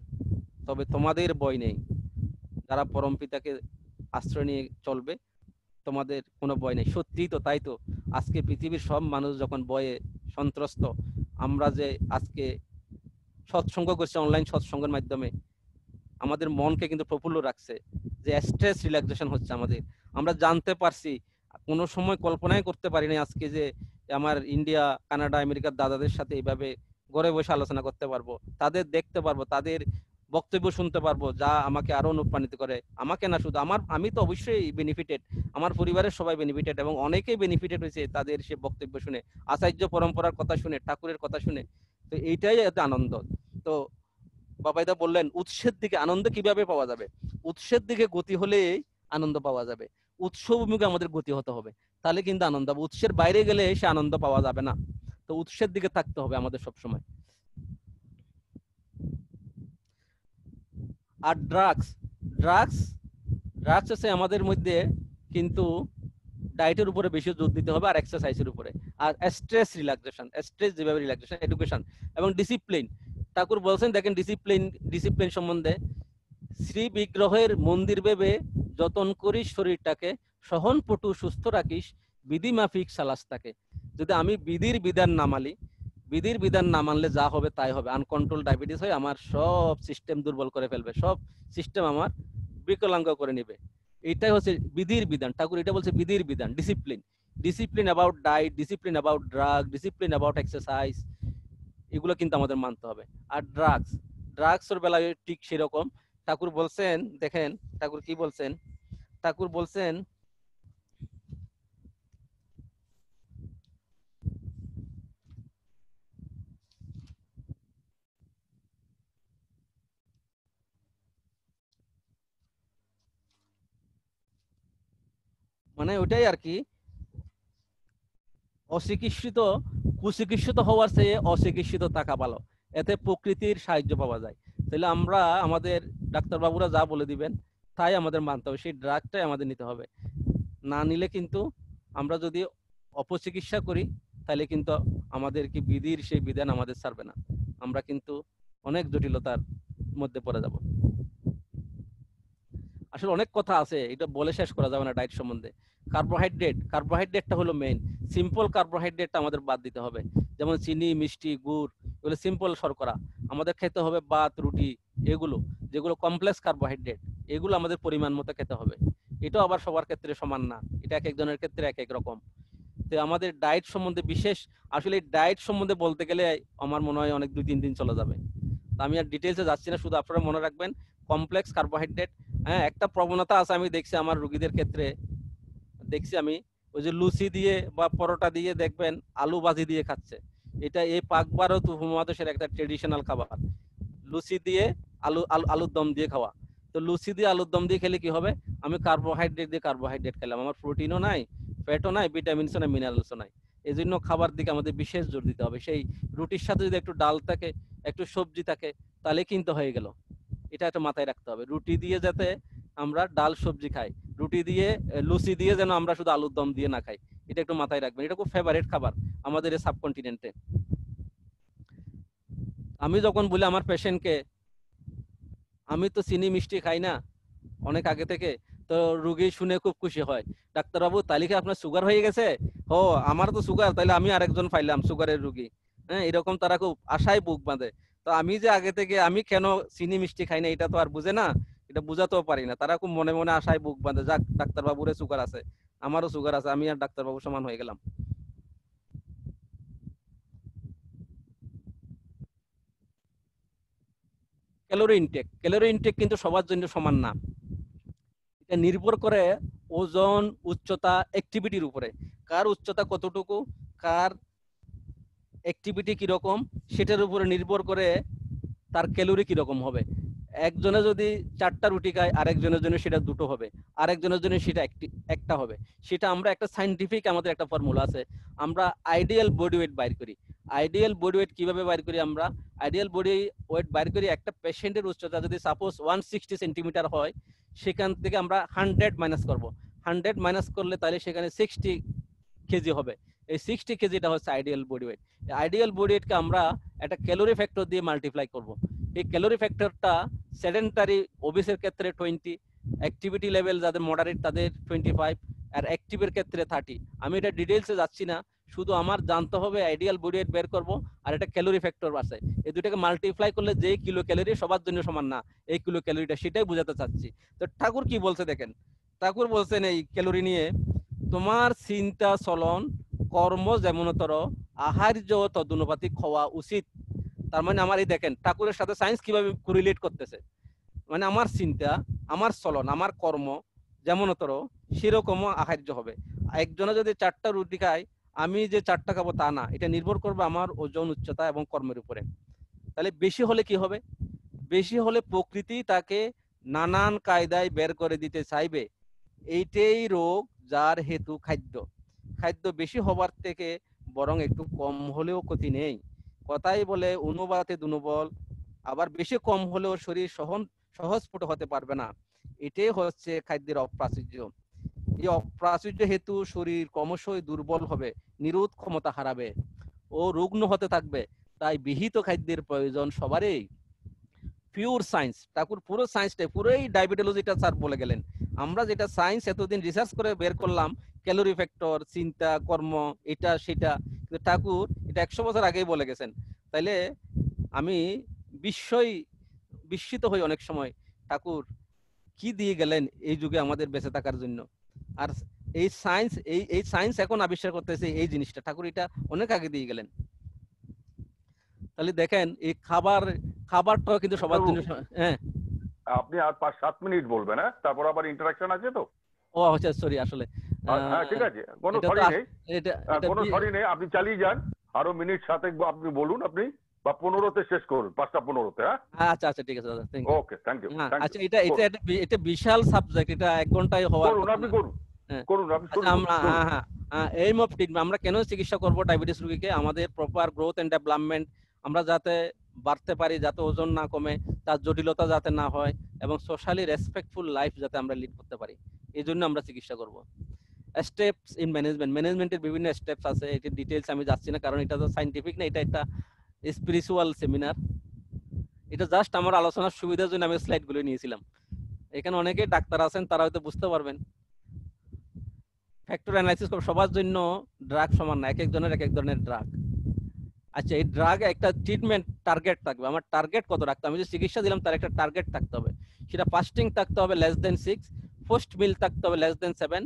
তবে তোমাদের ভয় নেই, যারা পরম পিতাকে আশ্রয় নিয়ে চলবে তোমাদের কোনো ভয় নেই। সত্যিই তো, তাই তো, আজকে পৃথিবীর সব মানুষ যখন ভয়ে সন্ত্রস্ত, আমরা যে আজকে সৎসঙ্গ করছি অনলাইন সৎসঙ্গের মাধ্যমে, আমাদের মনকে কিন্তু প্রফুল্ল রাখছে, যে স্ট্রেস রিল্যাক্সেশন হচ্ছে আমাদের। আমরা জানতে পারছি, কোনো সময় কল্পনাই করতে পারিনি আজকে যে আমার ইন্ডিয়া, কানাডা, আমেরিকার দাদাদের সাথে এইভাবে ঘরে বসে আলোচনা করতে পারবো, তাদের দেখতে পারবো, তাদের বক্তব্য শুনতে পারবো, যা আমাকে আরো অনুপ্রাণিত করে। আমাকে না শুধু আমার, আমি তো অবশ্যই বেনিফিটেড, আমার পরিবারের সবাই বেনিফিটেড, এবং অনেকেই বেনিফিটেড হয়েছে তাদের সে বক্তব্য শুনে, আচার্য পরম্পরার কথা শুনে, ঠাকুরের কথা শুনে। তো এইটাই এত আনন্দ। তো বাবাইদা বললেন, উৎসের দিকে আনন্দ কিভাবে পাওয়া যাবে? উৎসের দিকে গতি হলে আনন্দ পাওয়া যাবে, উৎসবমুখে আমাদের গতি হতে হবে, তাহলে কিন্তু আনন্দ হবে। উৎসের বাইরে গেলে সে আনন্দ পাওয়া যাবে না। তো উৎসের দিকে থাকতে হবে আমাদের সব সময়। আর ড্রাগস ড্রাগস ড্রাগস আছে আমাদের মধ্যে কিন্তু ডায়েটের উপরে বেশি জোর দিতে হবে আর এক্সারসাইজের উপরে, আর স্ট্রেস রিল্যাক্সেশন, স্ট্রেস যেভাবে রিল্যাক্সেশন, এডুকেশন এবং ডিসিপ্লিন। ঠাকুর বলছেন দেখেন ডিসিপ্লিন সম্বন্ধে, শ্রী বিগ্রহের মন্দির ভেবে যতন করিস শরীরটাকে, সহন পটু সুস্থ রাখিস, বিধি মাফিক সালাস তাকে। যদি আমি বিধির বিধান না মানি, বিধির বিধান না মানলে যা হবে তাই হবে, আনকন্ট্রোল ডায়াবেটিস হয়ে আমার সব সিস্টেম দুর্বল করে ফেলবে, সব সিস্টেম আমার বিকলাঙ্গ করে নেবে। এটাই হচ্ছে বিধির বিধান। ঠাকুর এটা বলছে বিধির বিধান, discipline, discipline about diet, discipline about drug, discipline about exercise, এগুলো কিন্তু আমাদের মানতে হবে। আর ড্রাগসের বেলায় ঠিক সেরকম। ঠাকুর বলছেন দেখেন, ঠাকুর কি বলছেন, ঠাকুর বলছেন মানে ওইটাই আর কি, অচিকিৎসিত কুচিকিৎসিত হওয়ার চেয়ে অচিকিৎসিত থাকা ভালো, এতে প্রকৃতির সাহায্য পাওয়া যায়। তাহলে আমরা আমাদের ডাক্তারবাবুরা যা বলে দিবেন তাই আমাদের মানতে হবে, সেই ড্রাগটাই আমাদের নিতে হবে। না নিলে কিন্তু আমরা যদি অপচিকিৎসা করি তাহলে কিন্তু আমাদের কি বিধির সেই বিধান আমাদের ছাড়বে না, আমরা কিন্তু অনেক জটিলতার মধ্যে পড়ে যাব। আসলে অনেক কথা আছে, এটা বলে শেষ করা যাবে না ডায়েট সম্বন্ধে। কার্বোহাইড্রেটটা হলো মেইন। সিম্পল কার্বোহাইড্রেটটা আমাদের বাদ দিতে হবে, যেমন চিনি, মিষ্টি, গুড়, এগুলো সিম্পল শর্করা। আমাদের খেতে হবে ভাত, রুটি, এগুলো যেগুলো কমপ্লেক্স কার্বোহাইড্রেট, এগুলো আমাদের পরিমাণ মতো খেতে হবে। এটাও আবার সবার ক্ষেত্রে সমান না, এটা এক একজনের ক্ষেত্রে এক এক রকম। তো আমাদের ডায়েট সম্বন্ধে বিশেষ, আসলে ডায়েট সম্বন্ধে বলতে গেলে আমার মনে হয় অনেক 2-3 দিন চলে যাবে। আমি আর ডিটেলসে যাচ্ছি না, শুধু আপনারা মনে রাখবেন কমপ্লেক্স কার্বোহাইড্রেট। হ্যাঁ, একটা প্রবণতা আছে, আমি দেখছি আমার রোগীদের ক্ষেত্রে, দেখছি আমি ওই যে লুচি দিয়ে বা পরোটা দিয়ে দেখবেন আলু ভাজি দিয়ে খাচ্ছে। এটা এই পাক ভারত উপমহাদেশের একটা ট্রেডিশনাল খাবার, লুচি দিয়ে আলুর দম দিয়ে খাওয়া। তো লুচি দিয়ে আলুর দম দিয়ে খেলে কি হবে, আমি কার্বোহাইড্রেট খেলাম, আমার প্রোটিনও নাই, ফ্যাটও নাই, ভিটামিনসও নাই, মিনারেলসও নাই। এই জন্য খাবার দিকে আমাদের বিশেষ জোর দিতে হবে। সেই রুটির সাথে যদি একটু ডাল থাকে, একটু সবজি থাকে, তাহলে কিন্তু হয়ে গেল। এটা একটা মাথায় রাখতে হবে, রুটি দিয়ে যাতে আমরা ডাল সবজি খাই, রুটি দিয়ে লুচি দিয়ে যেন আমরা শুধু আলুর দম দিয়ে না খাই, এটা একটু মাথায় রাখবেন। এটা খুব ফেভারিট খাবার আমাদের এই সাবকন্টিনেন্টে। আমি যখন বলি আমার পেশেন্টকে আমি তো চিনি মিষ্টি খাই না অনেক আগে থেকে, তো রুগী শুনে খুব খুশি হয়, ডাক্তারবাবু তালিকা আপনার সুগার হয়ে গেছে। ও, আমার তো সুগার, তাহলে আমি আরেকজন পাইলাম সুগারের রুগী। হ্যাঁ, এরকম তারা খুব আশায় বুক বাঁধে। তো আমি যে আগে থেকে আমি কেন চিনি মিষ্টি খাই না এটা তো আর বুঝে না, এটা বুঝাতেও পারি না, তারা খুব মনে মনে আশায় বুক বাঁধে, যাক ডাক্তারবাবুরে সুগার আছে, আমারও সুগার আছে, আমি আর ডাক্তারবাবু সমান হয়ে গেলাম। ক্যালোরি ইনটেক কিন্তু সবার জন্য সমান না, এটা নির্ভর করে ওজন, উচ্চতা, অ্যাক্টিভিটির উপরে। কার উচ্চতা কতটুকু, কার অ্যাক্টিভিটি কিরকম, সেটার উপরে নির্ভর করে তার ক্যালোরি কিরকম হবে। একজনে যদি 4টা রুটি খায়, আরেকজনের জন্য সেটা 2টো হবে, আরেকজনের জন্য সেটা একটা হবে। সেটা আমরা একটা সাইন্টিফিক, আমাদের একটা ফর্মুলা আছে, আমরা আইডিয়াল বডি ওয়েট বাইর করি। আইডিয়াল বডি ওয়েট কিভাবে বাইর করি, আমরা আইডিয়াল বডি ওয়েট বাইর করি, একটা পেশেন্টের উচ্চতা যদি সাপোজ 160 সেন্টিমিটার হয়, সেখান থেকে আমরা 100 মাইনাস করব। 100 মাইনাস করলে তাহলে সেখানে 60 কেজি হবে। এই 60 কেজিটা হচ্ছে ideal body weight. Ideal body ওয়েটকে আমরা একটা ক্যালোরি ফ্যাক্টর দিয়ে মাল্টিপ্লাই করব। এই ক্যালোরি ফ্যাক্টরটা সেডেন্টারি ওবিসের ক্ষেত্রে 20, অ্যাক্টিভিটি লেভেল যাদের মডারেট তাদের 25, আর অ্যাক্টিভের ক্ষেত্রে 30। আমি এটা ডিটেইলসে যাচ্ছি না, শুধু আমার জানতে হবে আইডিয়াল বডি ওয়েট বের করব, আর একটা ক্যালোরি ফ্যাক্টর আছে, এই দুটাকে মাল্টিপ্লাই করলে যে কিলো ক্যালোরি সবার জন্য সমান না, এই কিলো ক্যালোরিটা সেটাই বোঝাতে চাচ্ছি। তো ঠাকুর কি বলছে দেখেন, ঠাকুর বলছেন এই ক্যালোরি নিয়ে, তোমার চিন্তা চলন কর্ম যেমনতর আহার্য তদনুপাতিক হওয়া উচিত। তার মানে আমার এই দেখেন ঠাকুরের সাথে সায়েন্স কিভাবে কোরিলেট করতেছে, মানে আমার চিন্তা, আমার চলন, আমার কর্ম যেমনতর সেরকম আহার্য হবে। একজনে যদি 4টা রুটি খায়, আমি যে 4টা খাবো তা না, এটা নির্ভর করবে আমার ওজন, উচ্চতা এবং কর্মের উপরে। তাহলে বেশি হলে কি হবে, বেশি হলে প্রকৃতি তাকে নানান কায়দায় বের করে দিতে চাইবে। এইটাই রোগ, যার হেতু খাদ্য। খাদ্য বেশি হবার থেকে বরং একটু কম হলেও ক্ষতি নেই। কথাই বলে অনুবাতে দুনুবল, আবার বেশি কম হলেও শরীর সহজস্ফুট হতে পারবে না। এটাই হচ্ছে খাদ্যের অপ্রাচুর্য। এই অপ্রাচুর্য হেতু শরীর ক্রমশই দুর্বল হবে, নিরোধ ক্ষমতা হারাবে ও রুগ্ন হতে থাকবে। তাই বিহিত খাদ্যের প্রয়োজন সবারই। পিওর সায়েন্স, ঠাকুর পুরো সায়েন্সটাই, পুরোই ডায়াবেটোলজিটা স্যার বলে গেলেন। আমরা যেটা সায়েন্স এতদিন রিসার্চ করে বের করলাম, ক্যালোরি ফ্যাক্টর, চিন্তা, কর্ম, এটা সেটা, কিন্তু ঠাকুর এটা 100 বছর আগেই বলে গেছেন। তাইলে আমি বিস্ময় বিস্মিত হই অনেক সময়, ঠাকুর কি দিয়ে গেলেন এই যুগে আমাদের বেঁচে থাকার জন্য। আর এই সায়েন্স, এই সায়েন্স এখন আবিষ্কার করতেছে এই জিনিসটা, ঠাকুর এটা অনেক আগে দিয়ে গেলেন। তাহলে দেখেন এই খাবারটাও কিন্তু সবার জন্য হ্যাঁ।
আপনি আর 5-7 মিনিট বলবেন, হ্যাঁ, তারপর আবার ইন্টারাকশন আছে তো।
ও আচ্ছা, সরি আসলে
হ্যাঁ ঠিক আছে, কোনো
এটা তো
সরি নেই,
এটা এটা
কোনো সরি নেই, আপনি চালিয়ে যান। আরো মিনিট 7 আপনি বলুন, আপনি বা 15তে শেষ করুন, 5টা 15তে। হ্যাঁ
আচ্ছা আচ্ছা, ঠিক আছে দাদা, thank you.
Okay, thank you,
হ্যাঁ
থ্যাংক
আচ্ছা,
ইউ।
এটা এটা এটা এটা বিশাল সাবজেক্ট, এটা 1 ঘন্টায় হওয়ার
করুন,
কথা
আপনি
না।
করুন,
হ্যাঁ
করুন, আপনি শুরু
আচ্ছা,
করুন,
আমরা
চলুন।
হ্যাঁ হ্যাঁ এইম অফ ট্রিটমেন্ট, আমরা কেন চিকিৎসা করব ডায়াবেটিস রোগীকে? আমাদের প্রপার গ্রোথ এন্ড ডেভেলপমেন্ট, আমরা যাতে বাড়তে পারি, যাতে ওজন না কমে, তার জটিলতা যাতে না হয়, এবং সোশ্যালি রেসপেক্টফুল লাইফ যাতে আমরা লিড করতে পারি, এই জন্য আমরা চিকিৎসা করব। স্টেপস ইন ম্যানেজমেন্টের বিভিন্ন স্টেপস আছে, এটির ডিটেইলস আমি যাচ্ছি না, কারণ এটা তো সাইন্টিফিক না, এটা একটা স্পিরিচুয়াল সেমিনার। এটা জাস্ট আমার আলোচনার সুবিধার জন্য আমি স্লাইডগুলো নিয়েছিলাম। এখানে অনেকে ডাক্তার আছেন, তারা হয়তো বুঝতে পারবেন। ফ্যাক্টর অ্যানালাইসিস করব, সবার জন্য ড্রাগ সমান না, এক একজনের এক এক ধরনের ড্রাগ। আচ্ছা, এই ড্রাগ একটা ট্রিটমেন্ট টার্গেট থাকবে, আমার টার্গেট কত রাখতে হবে? আমি যে চিকিৎসা দিলাম তার একটা টার্গেট থাকতে হবে। সেটা ফাস্টিং থাকতে হবে <6, পোস্ট মিল থাকতে হবে <7,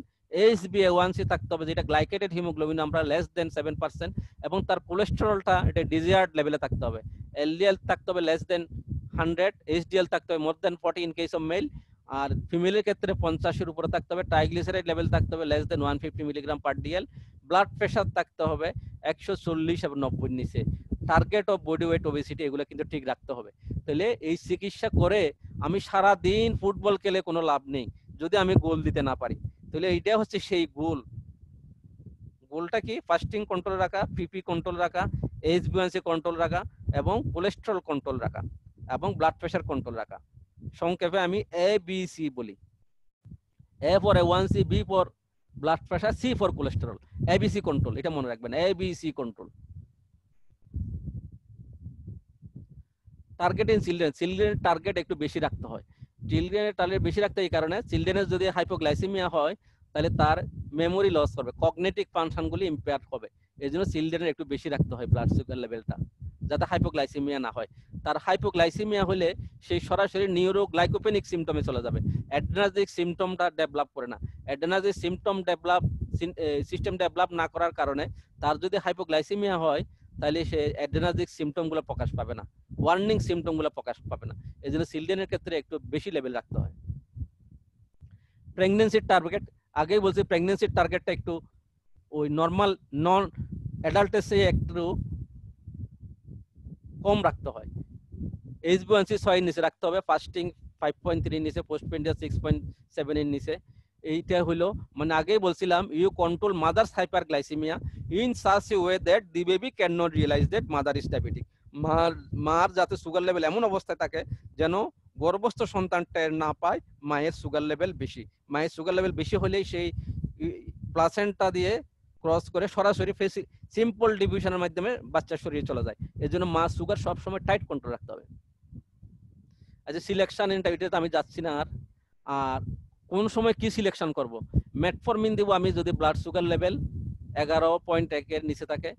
HbA1c থাকতে হবে, যেটা গ্লাইকেটেড হিমোগ্লোবিন আমরা <7%, এবং তার কোলেস্টেরলটা এটা ডিজায়ার্ড লেভেলে থাকতে হবে। এলডিএল থাকতে হবে <100, এইচডিএল থাকতে হবে more than 40 in case of male, আর ফিমেলের ক্ষেত্রে 50-এর উপরে থাকতে হবে। ট্রাইগ্লিসারাইড লেভেল থাকতে হবে <150 mg/dl। ব্লাড প্রেশার থাকতে হবে 140 এবং 90 নিচে। Target of body weight, obesity, এগুলো কিন্তু ঠিক রাখতে হবে। তাহলে এই চিকিৎসা করে আমি সারা দিন ফুটবল খেলে কোনো লাভ নেই যদি আমি গোল দিতে না পারি। তাহলে এইটা হচ্ছে সেই গোল। গোলটা কি? ফাস্টিং কন্ট্রোল রাখা, পিপি কন্ট্রোল রাখা, এইচবিএনসি কন্ট্রোল রাখা, এবং কোলেস্টেরল কন্ট্রোল রাখা, এবং ব্লাড প্রেশার কন্ট্রোল রাখা। সংক্ষেপে আমি ABC বলি। A for A1C, B for blood pressure, C for cholesterol, ABC control, এটা মনে রাখবেন, ABC control. Target in children, চিলড্রেনের টার্গেট একটু বেশি রাখতে হয়। চিলড্রেনের টার্গেট বেশি রাখতে এই কারণে, চিলড্রেনের যদি হাইপোগ্লাইসেমিয়া হয় তাহলে তার মেমোরি লস হবে, কগনিটিভ ফাংশনগুলি ইম্পেয়ার হবে। এই জন্য চিলড্রেনের একটু বেশি রাখতে হয় ব্লাড সুগার লেভেলটা, যাতে হাইপোগ্লাইসেমিয়া না হয়। তার হাইপোগ্লাইসেমিয়া হলে সেই সরাসরি নিউরোগ্লাইকোপেনিক সিমটমে চলে যাবে, অ্যাড্রেনার্জিক সিমটমটা ডেভেলপ করে না। অ্যাড্রেনার্জিক সিস্টেম ডেভেলপ না করার কারণে তার যদি হাইপোগ্লাইসেমিয়া হয় তাহলে সে অ্যাড্রেনার্জিক সিমটমগুলো প্রকাশ পাবে না, ওয়ার্নিং সিমটমগুলো প্রকাশ পাবে না। এই জন্য চিলড্রেনের ক্ষেত্রে একটু বেশি লেভেল রাখতে হয়। প্রেগন্যান্সির টার্গেট, আগেই বলছি, প্রেগন্যান্সির টার্গেটটা একটু ওই নর্মাল নন অ্যাডাল্টের চেয়ে একটু কম রাখতে হয়। HbA1c 6 এর নিচে রাখতে হবে, ফাস্টিং 5.3 এর নিচে, পোস্ট পেন্ডিয়া 6.7 এর নিচে। এইটা হলো, মানে আগেই বলছিলাম, you control mother's hyperglycaemia in such a way that the baby can not realise that mother is diabetic. মার যাতে সুগার লেভেল এমন অবস্থায় থাকে যেন গর্ভস্থ সন্তান টের না পায় মায়ের সুগার লেভেল বেশি। মায়ের সুগার লেভেল বেশি হলেই সেই প্লাসেন্টা দিয়ে ক্রস করে সরাসরি সিম্পল ডিভিশনের মাধ্যমে বাচ্চার শরীরে চলে যায়। এর জন্য মা সুগার সবসময় টাইট কন্ট্রোল রাখতে হবে। আচ্ছা, সিলেকশন ইন্টারভিউতে আমি যাচ্ছি না। আর কোন সময় কি সিলেকশন করব? মেটফরমিন দিব আমি যদি ব্লাড সুগার লেভেল 11.1 এর নিচে থাকে,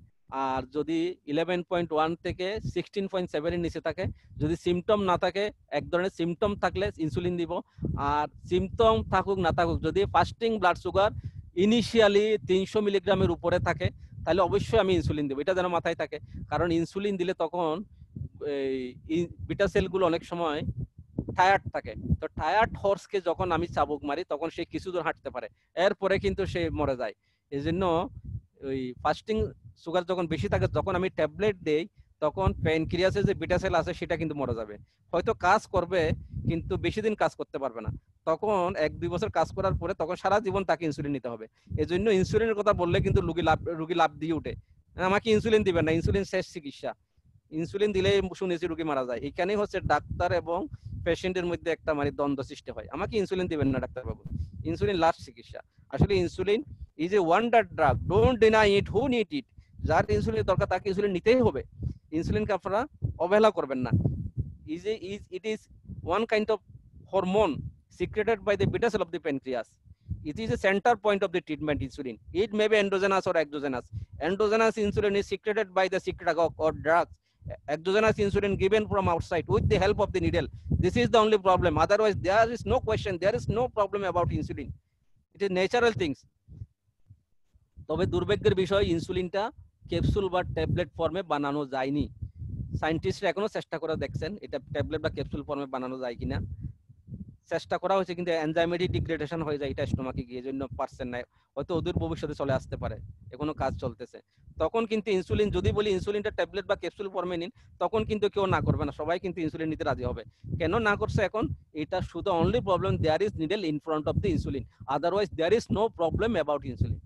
আর যদি 11.1 থেকে 16.7 এর নিচে থাকে। যদি সিমটম না থাকে, এক ধরনের সিমটম থাকলে ইনসুলিন দিব। আর সিমটম থাকুক না থাকুক, যদি ফাস্টিং ব্লাড সুগার ইনিশিয়ালি 300 মিলিগ্রামের উপরে থাকে তাহলে অবশ্যই আমি ইনসুলিন দেবো, এটা যেন মাথায় থাকে। কারণ ইনসুলিন দিলে তখন এই বিটা সেলগুলো অনেক সময় টায়ার্ড থাকে, তো টায়ার্ড হর্সকে যখন আমি চাবুক মারি তখন সে কিছু দূর হাঁটতে পারে, এরপরে কিন্তু সে মরে যায়। এই জন্য ওই ফাস্টিং সুগার যখন বেশি থাকে, যখন আমি ট্যাবলেট দেই তখন প্যানক্রিয়াসে যে বিটা সেল আছে সেটা কিন্তু মরে যাবে। হয়তো কাজ করবে কিন্তু বেশি দিন কাজ করতে পারবে না। তখন 1-2 বছর কাজ করার পরে তখন সারা জীবন তাকে ইনসুলিন নিতে হবে। এই জন্য ইনসুলিনের কথা বললে কিন্তু রুগী লাভ দিয়ে উঠে, আমাকে ইনসুলিন দিবেন না, ইনসুলিন শেষ চিকিৎসা। ইনসুলিন দিলেই শুনেছি রুগী মারা যায়। এখানেই হচ্ছে ডাক্তার এবং পেশেন্টের মধ্যে একটা মানে দ্বন্দ্ব সৃষ্টি হয়, আমাকে ইনসুলিন দিবেন না ডাক্তারবাবু, ইনসুলিন লাস্ট চিকিৎসা। আসলে insulin is a wonder drug, don't deny it, who need it. যার ইনসুলিন দরকার তাকে ইনসুলিন নিতেই হবে, ইনসুলিনকে আপনারা অবহেলা করবেন না। It is one kind of hormone secreted by the beta cell of the pancreas. It is a center point of the treatment insulin. It may be endogenous or exogenous. Endogenous insulin is secreted by the secretagogue or drugs. Exogenous insulin given from outside with the help of the needle. This is the only problem. Otherwise, there is no question. There is no problem about insulin. It is natural things. তবে দুর্ভাগ্যের বিষয় ইনসুলিনটা capsule বা tablet ফর্মে বানানো যায়নি। সায়েন্টিস্টরা এখনো চেষ্টা করে দেখছেন এটা ট্যাবলেট বা ক্যাপসুল ফর্মে বানানো যায় কিনা। চেষ্টা করা হয়েছে কিন্তু এনজাইমেটিক ডিগ্রেডেশন হয়ে যায় এটা স্টোমাকে গিয়ে, জন্য পারছেন না। হয়তো অদূর ভবিষ্যতে চলে আসতে পারে, এখনো কাজ চলতেছে। তখন কিন্তু ইনসুলিন যদি বলি ইনসুলিনটা ট্যাবলেট বা ক্যাপসুল ফর্মে নিন, তখন কিন্তু কেউ না করবে না, সবাই কিন্তু ইনসুলিন নিতে রাজি হবে। কেন না করছে এখন? এটা শুধু only problem there is needle in front of the insulin, otherwise there is no problem about insulin.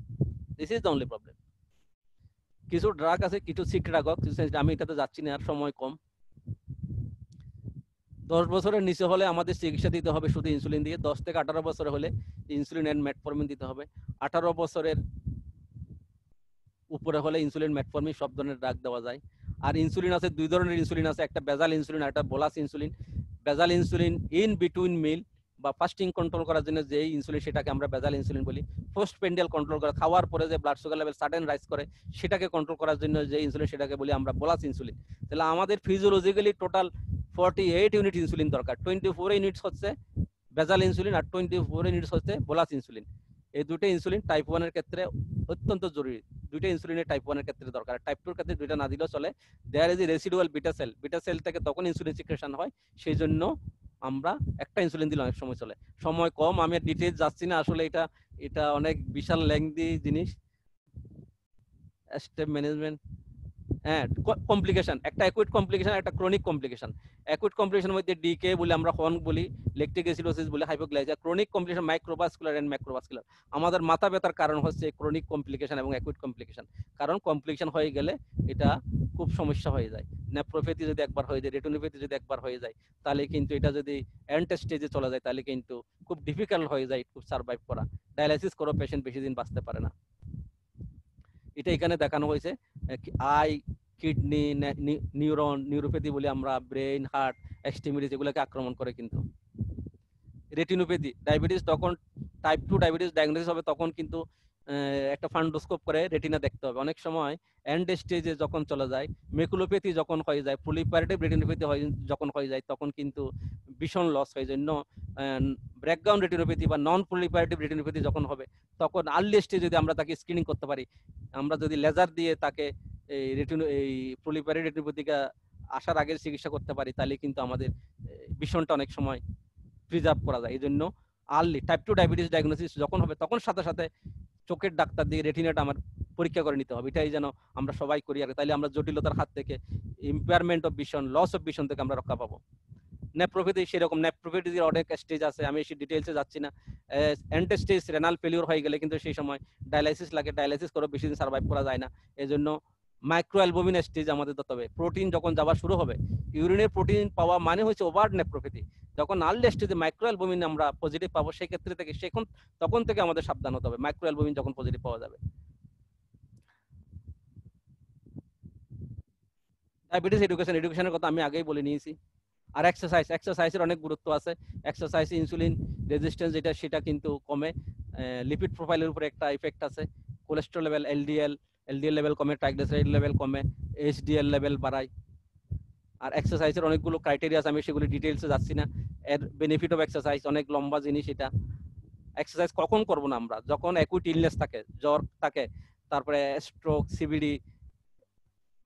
This is the only problem. কিছু ড্রাগ আছে, কিছু সিক্রেটাগগ, আমি এটাতে যাচ্ছি না, আর সময় কম। 10 বছরের নিচে হলে আমাদের চিকিৎসা দিতে হবে শুধু ইনসুলিন দিয়ে, 10 থেকে 18 বছর হলে ইনসুলিন এন্ড মেটফর্মিন দিতে হবে, 18 বছরের উপরে হলে ইনসুলিন মেটফর্মিন সব ধরনের ড্রাগ দেওয়া যায়। আর ইনসুলিন আছে দুই ধরনের ইনসুলিন আছে, একটা বেজাল ইনসুলিন আর একটা বোলাস ইনসুলিন। বেজাল ইনসুলিন ইন বিটুইন মিল বা ফাস্টিং কন্ট্রোল করার জন্য যে ইনসুলিন সেটাকে আমরা বেজাল ইনসুলিন বলি। পোস্ট পেন্ডিয়াল কন্ট্রোল করে, খাওয়ার পরে যে blood sugar level sudden rise করে সেটাকে কন্ট্রোল করার জন্য যে ইনসুলিন সেটাকে বলি আমরা বোলাস ইনসুলিন। তাহলে আমাদের ফিজিওলজিক্যালি টোটাল 48 ইউনিট ইনসুলিন দরকার। 24 ইউনিটস হচ্ছে বেজাল ইনসুলিন আর 24 ইউনিটস হচ্ছে বোলাস ইনসুলিন। এই দুটো ইনসুলিন টাইপ 1 এর ক্ষেত্রে অত্যন্ত জরুরি। দুইটা ইনসুলিনের টাইপ 1 এর ক্ষেত্রে দরকার, টাইপ 2 এর ক্ষেত্রে দুইটা না দিলেও চলে। There is a residual beta cell, beta cell থেকে তখন ইনসুলিন সিক্রেশন হয়, সেই জন্য আমরা একটা ইনসুলিন দিলে অনেক সময় চলে। সময় কম, আমি ডিটেইলস যাচ্ছি না, আসলে এটা অনেক বিশাল লেংদি জিনিস। স্টেপ ম্যানেজমেন্ট, হ্যাঁ, কমপ্লিকেশন, একটা অ্যাকুইট কমপ্লিকেশন, একটা ক্রনিক কমপ্লিকেশন। অ্যাকুইট কমপ্লিকেশনের মধ্যে ডিকে বলি আমরা, হন বলি, ল্যাকটিক অ্যাসিডোসিস বলি, hypoglycaemia. Chronic complication microvascular and macrovascular. আমাদের মাথা ব্যথার কারণ হচ্ছে ক্রনিক কমপ্লিকেশন এবং অ্যাকুইট কমপ্লিকেশন। কারণ কমপ্লিকেশন হয়ে গেলে এটা খুব সমস্যা হয়ে যায়। নেফ্রোপ্যাথি যদি একবার হয়ে যায়, রেটিনোপ্যাথি যদি একবার হয়ে যায়, তাহলে কিন্তু এটা যদি এন্ড স্টেজে চলে যায় তাহলে কিন্তু খুব ডিফিকাল্ট হয়ে যায় খুব সার্ভাইভ করা। ডায়ালাইসিস করো, পেশেন্ট বেশি দিন বাঁচতে পারে না। এটা এখানে দেখানো হয়েছে। আই, কিডনি, নিউরন, নিউরোপ্যাথি বলি আমরা, ব্রেন, হার্ট, এক্সট্রিমিটিস এগুলোকে আক্রমণ করে। কিন্তু রেটিনোপ্যাথি, ডায়াবেটিস, তখন টাইপ 2 ডায়াবেটিস ডায়াগনোসিস হবে তখন কিন্তু একটা ফান্ডোস্কোপ করে রেটিনা দেখতে হবে। অনেক সময় এন্ড স্টেজে যখন চলে যায়, মেকুলোপ্যাথি যখন হয়ে যায়, প্রলিফারেটিভ রেটিনোপ্যাথি যখন হয়ে যায়, তখন কিন্তু ভীষণ লস হয়। জন্য ব্রেকগ্রাউন্ড রেটিনোপ্যাথি বা নন প্রলিফারেটিভ রেটিনোপ্যাথি যখন হবে, তখন আর্লি স্টেজে যদি আমরা তাকে স্ক্রিনিং করতে পারি, আমরা যদি লেজার দিয়ে তাকে এই প্রলিফারেটিভ রেটিনোপ্যাথিকে আসার আগে চিকিৎসা করতে পারি, তাহলে কিন্তু আমাদের ভীষণটা অনেক সময় প্রিজার্ভ করা যায়। এই জন্য আর্লি টাইপ 2 ডায়াবেটিস ডায়াগনোসিস যখন হবে, তখন সাথে সাথে চোখের ডাক্তার দিয়ে রেটিনাটা আমার পরীক্ষা করে নিতে হবে। এটাই যেন আমরা সবাই করি, আর তাইলে আমরা জটিলতার হাত থেকে, impairment of vision, loss of vision থেকে আমরা রক্ষা পাবো। নেফ্রোপ্যাথি সেরকম, নেফ্রোপ্যাথির অনেক স্টেজ আছে, আমি সেই ডিটেইলসে যাচ্ছি না। এন্ড স্টেজ রেনাল ফেলিওর হয়ে গেলে কিন্তু সেই সময় ডায়ালাইসিস লাগে, ডায়ালাইসিস করে বেশি দিন সার্ভাইভ করা যায় না। এজন্য মাইক্রো অ্যালবুমিন স্টেজ আমাদের ধরতে হবে। প্রোটিন যখন যাওয়া শুরু হবে, ইউরিনের প্রোটিন পাওয়া মানে হচ্ছে ওভার নেফ্রোপ্যাথি। যখন আর্লি স্টেজে মাইক্রো অ্যালবুমিন আমরা পজিটিভ পাবো, সেই ক্ষেত্রে থেকে তখন থেকে আমাদের সাবধান হতে হবে, মাইক্রো অ্যালবুমিন যখন পজিটিভ পাওয়া যাবে। ডায়াবেটিস এডুকেশনের কথা আমি আগেই বলে নিয়েছি। আর এক্সারসাইজের অনেক গুরুত্ব আছে। এক্সারসাইজ ইনসুলিন রেজিস্ট্যান্স সেটা কিন্তু কমে। লিপিড প্রোফাইলের উপরে একটা ইফেক্ট আছে। কোলেস্টেরল লেভেল, এলডিএল লেভেল কমে, ট্রাইগ্লিসারাইড লেভেল কমে, এইচডিএল লেভেল বাড়ায়। আর এক্সারসাইজের অনেকগুলো ক্রাইটেরিয়া আছে, আমি সেগুলো ডিটেইলসে যাচ্ছি না। এর বেনিফিট অফ এক্সারসাইজ অনেক লম্বা জিনিস। এটা এক্সারসাইজ কখন করবো না আমরা? যখন অ্যাকুইট ইলনেস থাকে, জ্বর থাকে, তারপরে stroke, CBD,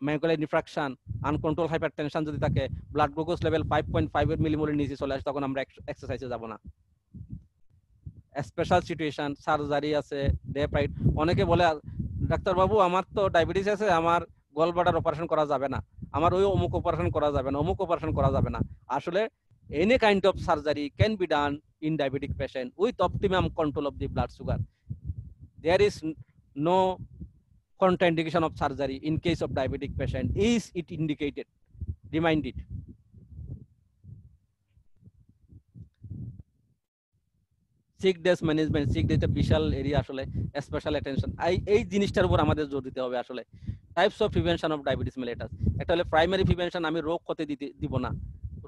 macular infraction, uncontrolled hypertension যদি থাকে, ব্লাড গ্লুকোজ লেভেল 5.5 মিলিমোলের নিচে চলে আসে, তখন আমরা এক্সারসাইজে যাব না। স্পেশাল সিচুয়েশন, সার্জারি আছে, ডেপ রাইট। অনেকে বলে ডাক্তার বাবু আমার তো ডায়াবেটিস আছে, আমার গলব্লাডার অপারেশন করা যাবে না, আমার ওই অমুক অপারেশন করা যাবে না, অমুক অপারেশন করা যাবে না। আসলে any kind of surgery can be done in diabetic patient with optimum control of the blood sugar. There is no contraindication of surgery in case of diabetic patient. Is it indicated? Remind it. Sick days management, sick day একটা বিশাল area আসলে, special attention এই জিনিসটার উপর আমাদের জোর দিতে হবে আসলে। Types of prevention of diabetes mellitus, একটা হলো প্রাইমারি প্রিভেনশন, আমি রোগ হতে দিব না,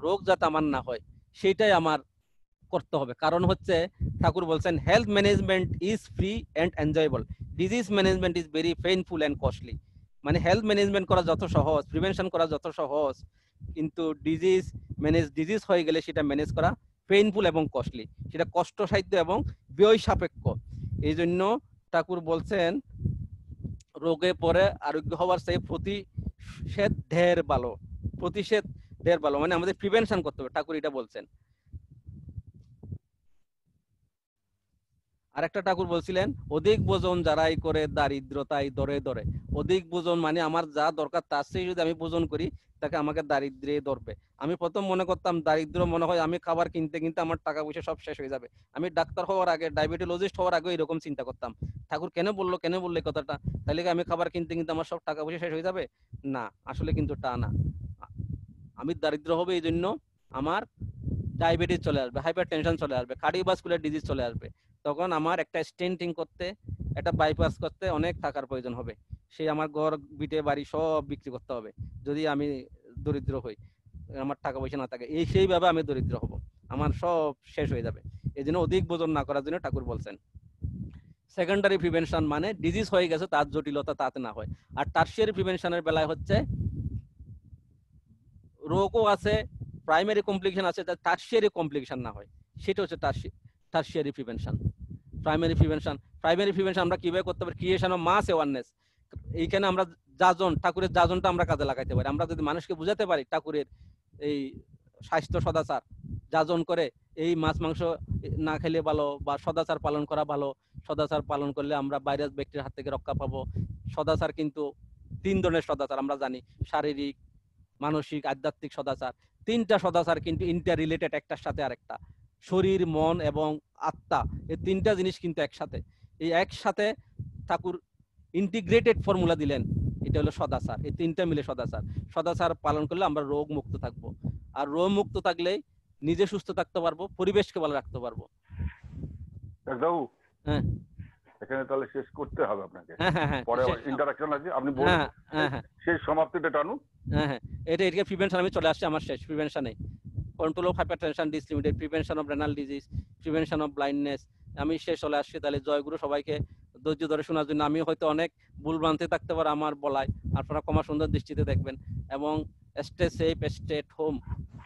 রোগ যাতে আমার না হয় সেটাই আমার করতে হবে। কারণ হচ্ছে ঠাকুর বলছেন health management is free and enjoyable, disease management is very painful and costly. মানে হেলথ ম্যানেজমেন্ট করা যত সহজ, প্রিভেনশন করা যত সহজ, কিন্তু ডিজিজ হয়ে গেলে সেটা ম্যানেজ করা পেইনফুল এবং কস্টলি, সেটা কষ্টসাধ্য এবং ব্যয় সাপেক্ষ। এই জন্য ঠাকুর বলছেন রোগে পরে আরোগ্য হওয়ার চেয়ে প্রতিষেধ ঢের ভালো, প্রতিষেধ ঢের ভালো, মানে আমাদের প্রিভেনশন করতে হবে, ঠাকুর এটা বলছেন। আরেকটা ঠাকুর বলছিলেন অধিক ভোজন যারাই করে দারিদ্রতাই দরে দরে। অধিক ভোজন মানে আমার যা দরকার তার চেয়ে যদি আমি ভোজন করি তাকে আমাকে দারিদ্রে ধরবে। আমি প্রথম মনে করতাম দারিদ্র মনে হয় আমি খাবার কিনতে কিনতে আমার টাকা পয়সা সব শেষ হয়ে যাবে। আমি ডাক্তার হওয়ার আগে, ডায়াবেটোলজিস্ট হওয়ার আগে এরকম চিন্তা করতাম। ঠাকুর কেন বললো এই কথাটা, তাহলে কি আমি খাবার কিনতে কিনতে আমার সব টাকা পয়সা শেষ হয়ে যাবে? না, আসলে কিন্তু তা না। আমি দারিদ্র হবে এই জন্য আমার ডায়াবেটিস চলে আসবে, হাইপার টেনশন চলে আসবে, কার্ডিওভাস্কুলার ডিজিজ চলে আসবে। তখন আমার একটা স্টেন্টিং করতে, একটা বাইপাস করতে অনেক টাকার প্রয়োজন হবে। সেই আমার ঘর বিটে বাড়ি সব বিক্রি করতে হবে যদি আমি দরিদ্র হই, আমার টাকা পয়সা না থাকে, সেইভাবে আমি দরিদ্র হব, আমার সব শেষ হয়ে যাবে। এই জন্য অধিক ভোজন না করার জন্য ঠাকুর বলছেন। সেকেন্ডারি প্রিভেনশন মানে ডিজিজ হয়ে গেছে তার জটিলতা তাতে না হয়। আর টার্সিয়ারি প্রিভেনশনের বেলায় হচ্ছে রোগও আছে, প্রাইমারি কমপ্লিকেশন আছে, টার্সিয়ারি কমপ্লিকেশন না হয়, সেটা হচ্ছে টার্সিয়ারি প্রিভেনশন। প্রাইমারি প্রিভেনশন আমরা কিভাবে করতে পারি? Creation of mass awareness. এইখানে আমরা ঠাকুরের যাজনটা আমরা কাজে লাগাইতে পারি। আমরা যদি মানুষকে বুঝাতে পারি ঠাকুরের এই স্বাস্থ্য সদাচার, যাজন করে এই মাছ মাংস না খেলে ভালো, বা সদাচার পালন করা ভালো, সদাচার পালন করলে আমরা ভাইরাস ব্যাকটেরিয়ার হাত থেকে রক্ষা পাবো। সদাচার কিন্তু 3 ধরনের সদাচার আমরা জানি, শারীরিক, মানসিক, আধ্যাত্মিক সদাচার। 3টা সদাচার কিন্তু ইন্টার রিলেটেড একটার সাথে আরেকটা, শরীর, মন এবং আত্মা, এই 3টা জিনিস কিন্তু একসাথে। এই একসাথে ঠাকুর ইন্টিগ্রেটেড ফর্মুলা দিলেন, এটা হলো সদাচার। এই 3টা মিলে সদাচার। সদাচার পালন করলে আমরা রোগ মুক্ত থাকবো, আর রোগ মুক্ত থাকলেই নিজে সুস্থ থাকতে পারবো, পরিবেশকে ভালো রাখতে পারবো।
ডাক্তারবাবু,
হ্যাঁ
এখানে তাহলে শেষ করতে হবে আপনাকে,
হ্যাঁ হ্যাঁ হ্যাঁ
পরে ইন্টারাকশন আছে, আপনি বলুন।
হ্যাঁ হ্যাঁ হ্যাঁ
শেষ সমাপ্তিটা টানুন।
হ্যাঁ হ্যাঁ এটা প্রিভেনশন আমি চলে আসছে আমার শেষ প্রিভেনশনে। Control of hypertension dyslipidaemia, prevention of renal disease, prevention of blindness, আমি শেষ চলে আসছি। তাহলে জয়গুরু সবাইকে ধৈর্য ধরে শোনার জন্য। আমি হয়তো অনেক ভুল ভ্রান্তি থাকতে পারে আমার বলায়, আপনারা ক্ষমা সুন্দর দৃষ্টিতে দেখবেন। এবং stay safe, stay at home.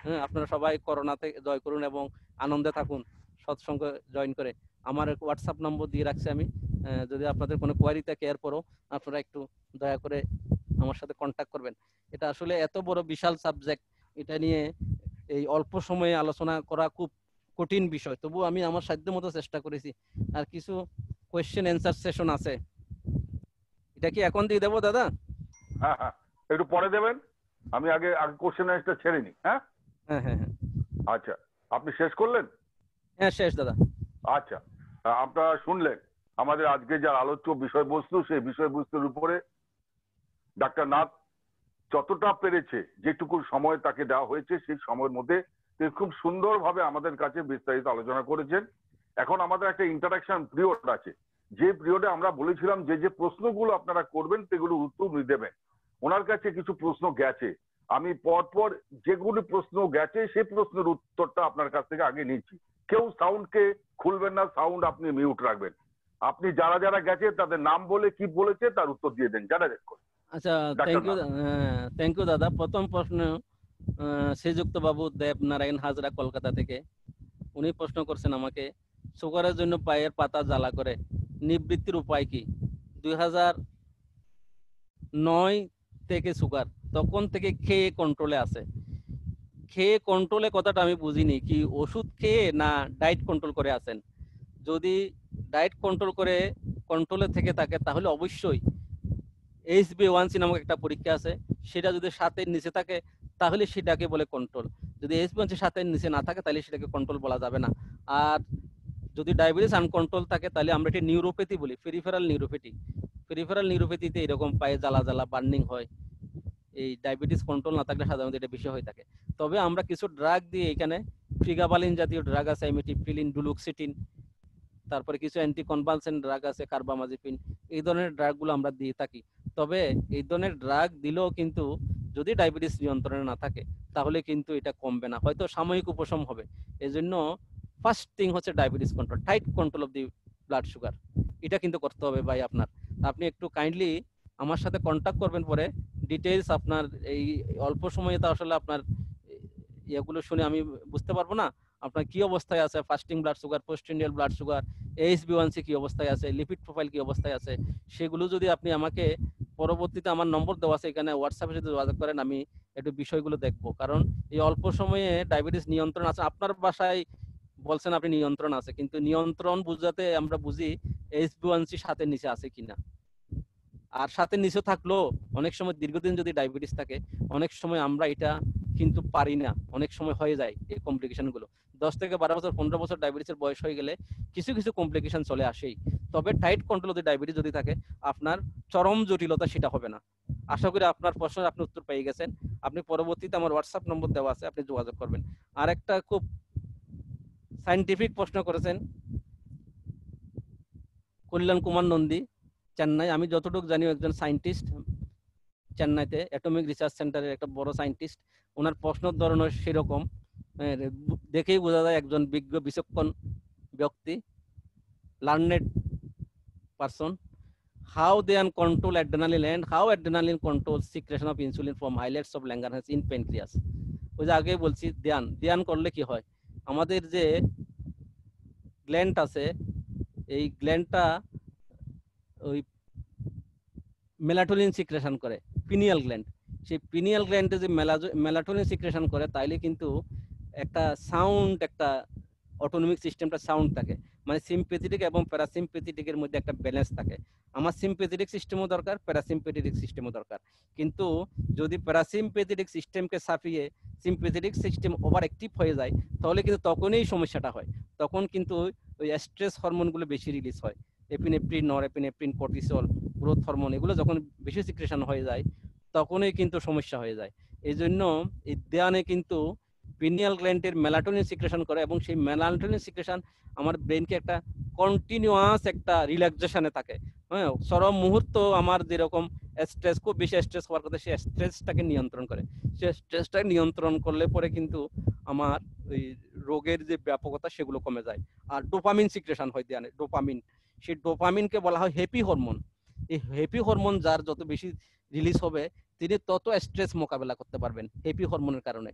হ্যাঁ, আপনারা সবাই করোনাতে জয় করুন এবং আনন্দে থাকুন সৎসঙ্গে জয়েন করে। আমার হোয়াটসঅ্যাপ নম্বর দিয়ে রাখছি আমি, যদি আপনাদের কোনো কোয়ারি থাকে এরপরও আপনারা একটু দয়া করে আমার সাথে কন্ট্যাক্ট করবেন। এটা আসলে এত বড় বিশাল সাবজেক্ট, এটা নিয়ে এই অল্প সময়ে আলোচনা করা খুব কঠিন বিষয়, তবু আমি আমার সাধ্য মতো চেষ্টা করেছি। আর কিছু কোয়েশ্চেন অ্যান্সার সেশন আছে, এটা কি এখন দিয়ে দেবো দাদা?
হ্যাঁ হ্যাঁ, একটু পরে দেবেন, আমি আগে কোশ্চেন অ্যান্সারটা ছেড়ে নিই। হ্যাঁ
হ্যাঁ হ্যাঁ হ্যাঁ
আচ্ছা, আপনি শেষ করলেন?
হ্যাঁ শেষ দাদা।
আচ্ছা, আপনারা শুনলেন আমাদের আজকে যা আলোচ্য বিষয়বস্তু, সেই বিষয়বস্তুর উপরে ডাক্তার নাথ যতটা পেরেছে, যেটুকু সময় তাকে দেওয়া হয়েছে সেই সময়ের মধ্যে তিনি খুব সুন্দরভাবে আমাদের কাছে বিস্তারিত আলোচনা করেছেন। এখন আমাদের একটা ইন্টারাকশন পিরিয়ড আছে, যে পিরিয়ডে আমরা বলেছিলাম যে যে প্রশ্নগুলো আপনারা করবেন সেগুলোর উত্তর উনি দেবেন। ওনার কাছে কিছু প্রশ্ন গেছে, আমি পরপর যেগুলো প্রশ্ন গেছে সেই প্রশ্নের উত্তরটা আপনার কাছ থেকে আগে নিচ্ছি। কেউ সাউন্ডকে খুলবেন না, সাউন্ড আপনি মিউট রাখবেন। আপনি যারা যারা গেছে তাদের নাম বলে কি বলেছে তার উত্তর দিয়ে দেন, জেনারেট করে।
আচ্ছা, থ্যাংক ইউ দাদা। প্রথম প্রশ্ন শ্রীযুক্ত বাবু দেবনারায়ণ হাজরা কলকাতা থেকে, উনি প্রশ্ন করছেন আমাকে, সুগারের জন্য পায়ের পাতা জ্বালা করে, নিবৃত্তির উপায় কি? 2009 থেকে সুগার, তখন থেকে খেয়ে কন্ট্রোলে আছে। খেয়ে কন্ট্রোলে কথাটা আমি বুঝিনি, কি ওষুধ খেয়ে না ডায়েট কন্ট্রোল করে আছেন? যদি ডায়েট কন্ট্রোল করে কন্ট্রোলে থেকে থাকে তাহলে অবশ্যই HbA1c নামক একটা পরীক্ষা আছে, সেটা যদি 7-এর নিচে থাকে তাহলে সেটাকে বলে কন্ট্রোল। যদি HbA1c 7-এর নিচে না থাকে তাহলে সেটাকে কন্ট্রোল বলা যাবে না। আর যদি ডায়াবেটিস আনকন্ট্রোল থাকে তাহলে আমরা এটি নিউরোপ্যাথি বলি, পেরিফেরাল নিউরোপ্যাথি। পেরিফেরাল নিউরোপ্যাথিতে এরকম পায়ে জ্বালা জ্বালা বার্নিং হয়। এই ডায়াবেটিস কন্ট্রোল না থাকলে সাধারণত এটা বেশি হয়ে থাকে। তবে আমরা কিছু ড্রাগ দিয়ে, এখানে ফ্রিগাবালিন জাতীয় ড্রাগ আছে, ইমিটিফিলিন, ডুলুক্সিটিন, তারপরে কিছু অ্যান্টি কনভালসেন্ট ড্রাগ আছে, কার্বামাজিপিন, এই ধরনের ড্রাগগুলো আমরা দিয়ে থাকি। তবে এই ধরনের ড্রাগ দিলেও কিন্তু যদি ডায়াবেটিস নিয়ন্ত্রণে না থাকে তাহলে কিন্তু এটা কমবে না, হয়তো সাময়িক উপশম হবে। এজন্য ফার্স্ট থিং হচ্ছে diabetes control, tight control of the blood sugar, এটা কিন্তু করতে হবে ভাই আপনার। আপনি একটু কাইন্ডলি আমার সাথে কন্ট্যাক্ট করবেন, পরে ডিটেইলস আপনার এই অল্প সময়ে তো আসলে আপনার এগুলো শুনে আমি বুঝতে পারবো না আপনার কি অবস্থায় আছে, fasting blood sugar, postprandial blood sugar, HB one C কি অবস্থায় আছে, লিপিড প্রোফাইল কি অবস্থায় আছে, সেগুলো যদি আপনি আমাকে পরবর্তীতে, আমার নম্বর দেওয়া আছে এখানে, হোয়াটসঅ্যাপে যদি যোগাযোগ করেন আমি একটু বিষয়গুলো দেখবো। কারণ এই অল্প সময়ে ডায়াবেটিস নিয়ন্ত্রণ আছে, আপনার বাসায় বলছেন আপনি নিয়ন্ত্রণ আছে, কিন্তু নিয়ন্ত্রণ বুঝাতে আমরা বুঝি এইচবি1সি সাথে নিচে আছে কিনা। আর সাথে নিচে থাকলেও অনেক সময় দীর্ঘদিন যদি ডায়াবেটিস থাকে অনেক সময় আমরা এটা কিন্তু পারি না, অনেক সময় হয়ে যায় এই কমপ্লিকেশন গুলো। 10 থেকে 12 বছর 15 বছর ডায়াবেটিসের বয়স হয়ে গেলে কিছু কিছু কমপ্লিকেশন চলে আসেই। তবে টাইট কন্ট্রোল যদি ডায়াবেটিস যদি থাকে আপনার চরম জটিলতা সেটা হবে না। আশা করি আপনার প্রশ্নের আপনি উত্তর পেয়ে গেছেন। আপনি পরবর্তীতে আমার হোয়াটসঅ্যাপ নম্বর দেওয়া আছে, আপনি যোগাযোগ করবেন। আর একটা খুব সায়েন্টিফিক প্রশ্ন করেছেন কল্যাণ কুমার নন্দী, চেন্নাই। আমি যতটুকু জানি একজন সায়েন্টিস্ট, চেন্নাইতে অ্যাটমিক রিসার্চ সেন্টারের একটা বড় সায়েন্টিস্ট। ওনার প্রশ্নের ধরনের সেরকম, দেখেই বোঝা যায় একজন বিজ্ঞ বিচক্ষণ ব্যক্তি, learned person. How they can control adrenaline and how adrenaline controls secretion of insulin from islets of Langerhans in pancreas। ওই যে আগে বলছি ধ্যান, ধ্যান করলে কি হয়, আমাদের যে গ্ল্যান্ড আছে এই গ্ল্যান্ডটা ওই মেলাটোনিন সিক্রেশন করে, পিনিয়াল গ্ল্যান্ড। সেই পিনিয়াল গ্ল্যান্ডে যে মেলাটোনিন সিক্রেশন করে তাইলে কিন্তু একটা সাউন্ড, একটা অটোনমিক সিস্টেমটা সাউন্ড থাকে, মানে সিম্পেথেটিক এবং প্যারাসিম্পেথেটিকের মধ্যে একটা ব্যালেন্স থাকে। আমার সিম্পেথেটিক সিস্টেমও দরকার, প্যারাসিম্পেথেটিক সিস্টেমও দরকার। কিন্তু যদি প্যারাসিম্পেথেটিক সিস্টেমকে ছাপিয়ে সিম্পেথেটিক সিস্টেম ওভার অ্যাক্টিভ হয়ে যায় তাহলে কিন্তু তখনই সমস্যাটা হয়। তখন কিন্তু ওই স্ট্রেস হরমোনগুলো বেশি রিলিজ হয়, epinephrine, norepinephrine, cortisol, growth hormone, এগুলো যখন বেশি সিক্রেশন হয়ে যায় তখনই কিন্তু সমস্যা হয়ে যায়। এই জন্য এই ধ্যানে কিন্তু পিনিয়াল গ্ল্যান্ডের মেলাটোনিন সিক্রেশন করে এবং সেই মেলাটোনিন সিক্রেশন আমার ব্রেনকে একটা কন্টিনিউয়াস একটা রিল্যাক্সেশনে থাকে। হ্যাঁ, চরম মুহূর্ত আমার যেরকম স্ট্রেস, খুব বেশি স্ট্রেস হওয়ার কথা, সেই স্ট্রেসটাকে নিয়ন্ত্রণ করে। সেই স্ট্রেসটা নিয়ন্ত্রণ করলে পরে কিন্তু আমার ওই রোগের যে ব্যাপকতা সেগুলো কমে যায়। আর ডোপামিন সিক্রেশন হয় ধ্যানে, ডোপামিন, সেই ডোপামিনকে বলা হয় হ্যাপি হরমোন। এই হ্যাপি হরমোন যার যত বেশি রিলিজ হবে তিনি তত স্ট্রেস মোকাবেলা করতে পারবেন হ্যাপি হরমোনের কারণে।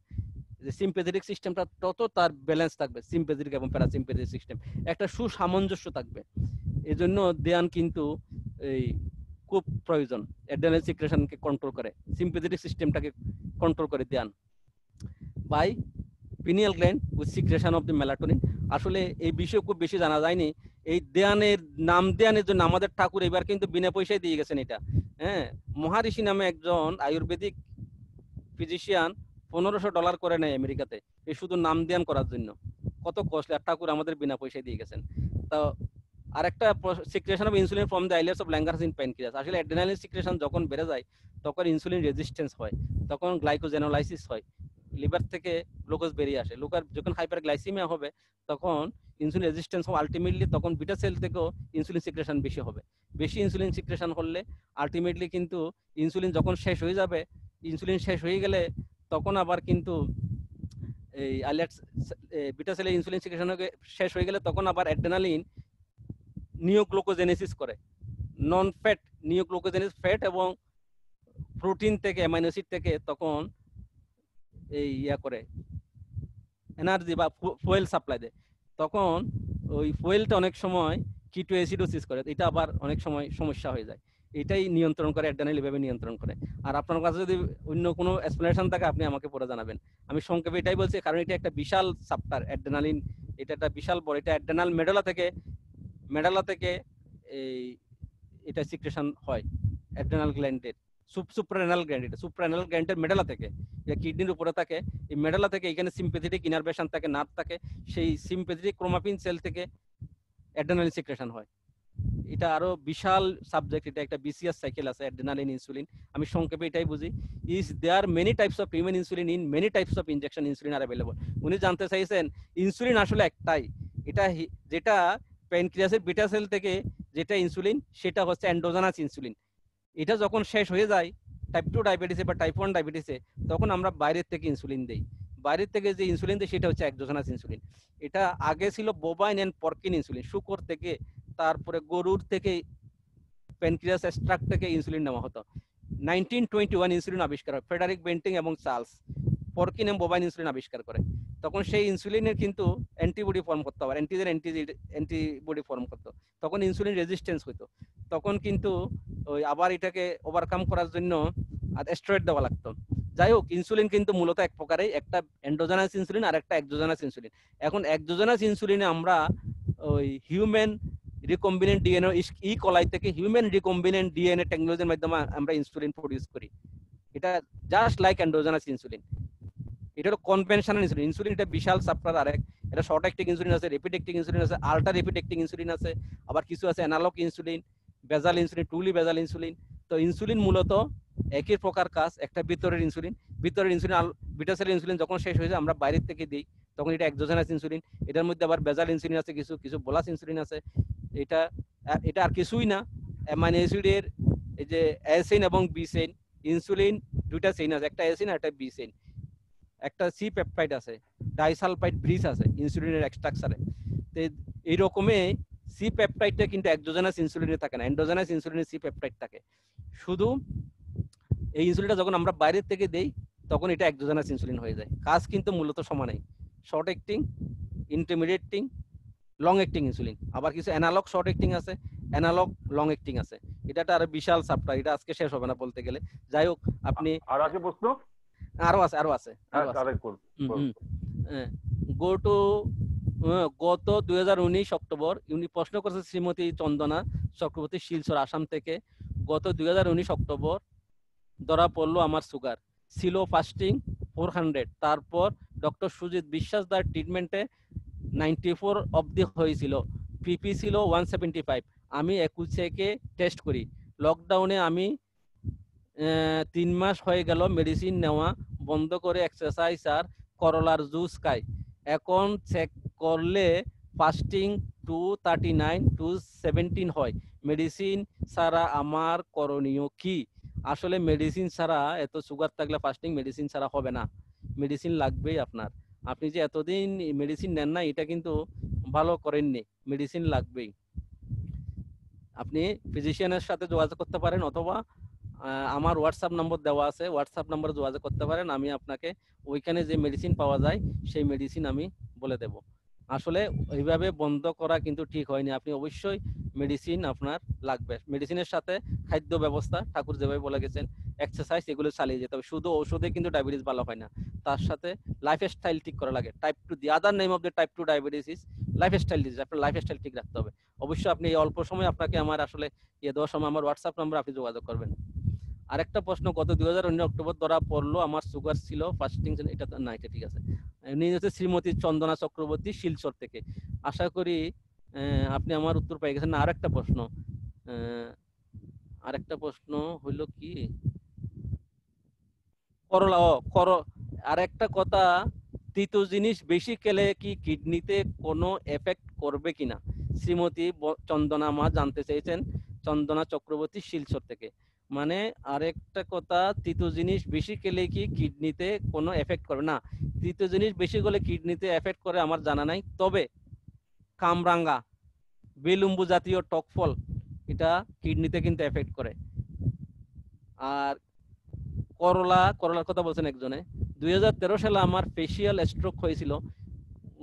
যে সিম্পেথেটিক সিস্টেমটা তত তার ব্যালেন্স থাকবে, সিম্পেথেটিক এবং প্যারাসিম্পেথেটিক সিস্টেম একটা সুসামঞ্জস্য থাকবে। এজন্য ধ্যান কিন্তু এই খুব প্রয়োজন, অ্যাড্রেনালিন সিক্রেশনকে কন্ট্রোল করে, সিম্পেথেটিক সিস্টেমটাকে কন্ট্রোল করে ধ্যান by pineal gland with secretion of the melatonin. আসলে এই বিষয়ে খুব বেশি জানা যায়নি। এই ধ্যানের নাম, ধ্যানের জন্য আমাদের ঠাকুর এবার কিন্তু বিনা পয়সায় দিয়ে গেছেন এটা। হ্যাঁ, মহারিষি নামে একজন আয়ুর্বেদিক ফিজিশিয়ান $1500 করে নেয় আমেরিকাতে এই শুধু নাম ধ্যান করার জন্য। কত কস্টলি, আর ঠাকুর আমাদের বিনা পয়সায় দিয়ে গেছেন। তো আরেকটা secretion of insulin from the islets of Langerhans in pancreas. আসলে অ্যাড্রেনালিন সিক্রেশন যখন বেড়ে যায় তখন ইনসুলিন রেজিস্ট্যান্স হয়, তখন গ্লাইকোজেনোলাইসিস হয়, লিভার থেকে গ্লুকোজ বেরিয়ে আসে। লিভার যখন হাইপারগ্লাইসিমিয়া হবে তখন ইনসুলিন রেজিস্ট্যান্স হবে, আলটিমেটলি তখন বিটা সেল থেকেও ইনসুলিন সিক্রেশন বেশি হবে। বেশি ইনসুলিন সিক্রেশন হলে আলটিমেটলি কিন্তু ইনসুলিন যখন শেষ হয়ে যাবে, ইনসুলিন শেষ হয়ে গেলে তখন আবার কিন্তু এই আইলেটস বিটা সেলে ইনসুলিন সিক্রেশন শেষ হয়ে গেলে তখন আবার অ্যাড্রেনালিন নিওগ্লুকোজেনেসিস করে, নন ফ্যাট নিওগ্লুকোজেনেসিস, ফ্যাট এবং প্রোটিন থেকে, অ্যামাইনো অ্যাসিড থেকে তখন এই করে এনার্জি বা ফুয়েল সাপ্লাই দেয়। তখন ওই ফুয়েলটা অনেক সময় কিটো অ্যাসিডোসিস করে, এটা আবার অনেক সময় সমস্যা হয়ে যায়। এটাই নিয়ন্ত্রণ করে, অ্যাড্রেনালিন এভাবে নিয়ন্ত্রণ করে। আর আপনার কাছে যদি অন্য কোনো এক্সপ্লেনেশন থাকে আপনি আমাকে পরে জানাবেন। আমি সংক্ষেপে এটাই বলছি, কারণ এটা একটা বিশাল চ্যাপ্টার অ্যাড্রেনালিন, এটা একটা বিশাল বড়, এটা অ্যাড্রেনাল মেডালা থেকে এই এটা সিক্রেশন হয় অ্যাড্রেনাল গ্ল্যান্ডের, সুপ্রারেনাল গ্ল্যান্ড, এটা সুপ্রারেনাল গ্ল্যান্ডের মেডালা থেকে, এটা কিডনির উপরে থাকে। এই মেডালা থেকে এখানে সিম্পেথেটিক ইনারভেশন থাকে, নার্ভ থাকে, সেই সিম্পেথেটিক ক্রোমাটিন সেল থেকে অ্যাড্রেনালিন সিক্রেশন হয়। এটা আরো বিশাল সাবজেক্ট, এটা একটা বিসিএস সাইকেল আছে অ্যাড্রেনালিন ইনসুলিন। আমি সংক্ষেপে এটাই বুঝি, is there many types of human insulin in many types of injection insulin are available. উনি জানতে চাইছেন ইনসুলিন আসলে একটাই, এটা যেটা প্যানক্রিয়াসের বিটা সেল থেকে যেটা ইনসুলিন সেটা হচ্ছে এন্ডোজেনাস ইনসুলিন। এটা যখন শেষ হয়ে যায় টাইপ 2 ডায়াবেটিসে বা টাইপ 1 ডায়াবেটিসে, তখন আমরা বাইরের থেকে ইনসুলিন দেই। বাইরের থেকে যে ইনসুলিন দেয় সেটা হচ্ছে এক্সোজেনাস ইনসুলিন। এটা আগে ছিল বোবাইন এন্ড পর্কিন ইনসুলিন, শুকর থেকে তারপরে গরুর থেকে প্যানক্রিয়াস এক্সট্রাক্ট থেকে ইনসুলিন নেওয়া হতো। 1921 ইনসুলিন আবিষ্কার হয় ফ্রেডারিক বেন্টিং এবং চার্লস পরকিন এবং বোবাইন ইনসুলিন আবিষ্কার করে। তখন সেই ইনসুলিনের কিন্তু অ্যান্টিবডি ফর্ম করতে হবে, অ্যান্টিজেন অ্যান্টিবডি ফর্ম করতো, তখন ইনসুলিন রেজিস্ট্যান্স হইতো। তখন কিন্তু ওই আবার এটাকে ওভারকাম করার জন্য স্টেরয়েড দেওয়া লাগতো। যাই হোক, ইনসুলিন কিন্তু মূলত এক প্রকারের, একটা এন্ডোজেনাস ইনসুলিন আর একটা এক্সোজেনাস ইনসুলিন। এখন এক্সোজেনাস ইনসুলিনে আমরা ওই হিউম্যান রিকম্বিনেন্ট ডিএনএ ই কলাই থেকে হিউম্যান রিকম্বিনেন্ট ডিএনএ টেকনোলজির মাধ্যমে আমরা ইনসুলিন প্রডিউস করি। এটা জাস্ট লাইক এন্ডোজেনাস ইনসুলিন। এটা হলো কনভেনশনাল ইনসুলিন। ইনসুলিন এটা বিশাল সাপ্টার আরেক, এটা শর্ট অ্যাক্টিং ইনসুলিন আছে, রেপিড অ্যাক্টিং ইনসুলিন আছে, আল্ট্রা রেপিড অ্যাক্টিং ইনসুলিন আছে, আবার কিছু আছে অ্যানালগ ইনসুলিন, বেজাল ইনসুলিন, টুলি বেজাল ইনসুলিন। তো ইনসুলিন মূলত একই প্রকার কাজ, একটা ভিতরের ইনসুলিন। ভিতরের ইনসুলিন বিটা সেলের ইনসুলিন যখন শেষ হয়ে যায় আমরা বাইরের থেকে দিই, তখন এটা এক্সোজেনাস ইনসুলিন। এটার মধ্যে আবার বেজাল ইনসুলিন আছে, কিছু কিছু বোলাস ইনসুলিন আছে। এটা এটা আর কিছুই না, অ্যামাইনো অ্যাসিডের এই যে এ চেইন এবং বি চেইন, ইনসুলিন দুইটা চেইন আছে, একটা এ চেইন আর একটা বি চেইন, একটা সি পেপটাইড আছে, ডাইসালফাইড ব্রিজ আছে ইনসুলিনের এক্সট্রাকচারে। তো এই রকমে সি পেপটাইডটা কিন্তু এক্সোজেনাস ইনসুলিনে থাকে না, এন্ডোজেনাস ইনসুলিনে সি পেপটাইড থাকে। শুধু এই ইনসুলিনটা যখন আমরা বাইরের থেকে দেই তখন এটা এক্সোজেনাস ইনসুলিন হয়ে যায়। কাজ কিন্তু মূলত সমানই, short acting, intermediate acting, long acting insulin. আবার কিছু অ্যানালগ শর্ট অ্যাক্টিং আছে, অ্যানালগ লং অ্যাক্টিং আছে। এটা আর বিশাল সাপ্টার, এটা আজকে শেষ হবে না বলতে গেলে। যাই হোক, আপনি
আর আছে প্রশ্ন?
আরো আছে, আরো আছে,
হ্যাঁ,
আরো আছে।
তাহলে করুন।
গো টু গত 2019 অক্টোবর উনি প্রশ্ন করেছে শ্রীমতী চন্দনা চক্রবর্তী, শিলচর, আসাম থেকে। গত 2019 অক্টোবর ধরা পড়লো আমার সুগার ছিল ফাস্টিং 400, তারপর ডক্টর সুজিত বিশ্বাস দার ট্রিটমেন্টে 94 অবধি হয়েছিল, পিপি ছিল 175। আমি 21 থেকে টেস্ট করি। লকডাউনে আমি 3 মাস হয়ে গেল মেডিসিন নেওয়া বন্ধ করে এক্সারসাইজ আর করলার জুস খাই। এখন চেক করলে ফাস্টিং 239 217 হয়। মেডিসিন ছাড়া আমার করণীয় কি? আসলে মেডিসিন ছাড়া, এত সুগার থাকলে ফাস্টিং মেডিসিন ছাড়া হবে না, মেডিসিন লাগবেই আপনার। আপনি যে এতদিন মেডিসিন নেন না এটা কিন্তু ভালো করেননি, মেডিসিন লাগবেই। আপনি ফিজিশিয়ানের সাথে যোগাযোগ করতে পারেন, অথবা আমার হোয়াটসঅ্যাপ নম্বর দেওয়া আছে, হোয়াটসঅ্যাপ নম্বরে যোগাযোগ করতে পারেন। আমি আপনাকে ওইখানে যে মেডিসিন পাওয়া যায় সেই মেডিসিন আমি বলে দেব। আসলে এইভাবে বন্ধ করা কিন্তু ঠিক হয়নি, আপনি অবশ্যই মেডিসিন আপনার লাগবে। মেডিসিনের সাথে খাদ্য ব্যবস্থা, ঠাকুর যেভাবে বলে গেছেন, এক্সারসাইজ, এগুলো চালিয়ে যেতে হবে। শুধু ঔষধে কিন্তু ডায়াবেটিস ভালো হয় না, তার সাথে লাইফস্টাইল ঠিক করা লাগে। Type 2, the other name of the type 2 diabetes is lifestyle disease. আপনার লাইফস্টাইল ঠিক রাখতে হবে। অবশ্যই আপনি এই অল্প সময় আপনাকে আমার আসলে দেওয়ার সময় আমার হোয়াটসঅ্যাপ নম্বর আপনি যোগাযোগ করবেন। আরেকটা প্রশ্ন, গত 2019 অক্টোবর ধরা পড়লো আমার সুগার ছিল ফাস্টিং, এটা না, এটা ঠিক আছে। উনি হচ্ছে শ্রীমতী চন্দনা চক্রবর্তী, শিলচর থেকে। আশা করি আপনি আমার উত্তর পেয়ে গেছেন। আরেকটা প্রশ্ন, আরেকটা প্রশ্ন হইলো কি, করলা আরেকটা কথা, তিতো জিনিস বেশি খেলে কি কিডনিতে কোনো এফেক্ট করবে কিনা? শ্রীমতী চন্দনা মা জানতে চেয়েছেন, চন্দনা চক্রবর্তী, শিলচর থেকে। মানে আরেকটা কথা, তিতো জিনিস বেশি খেলে কি কিডনিতে কোনো এফেক্ট করবে না? তিতো জিনিস বেশি খেলে কিডনিতে এফেক্ট করে আমার জানা নাই, তবে কামরাঙ্গা, বেলুম্বু জাতীয় টক ফল, এটা কিডনিতে কিন্তু এফেক্ট করে। আর করলার কথা বলছেন একজনে। 2013 সালে আমার ফেসিয়াল স্ট্রোক হয়েছিল।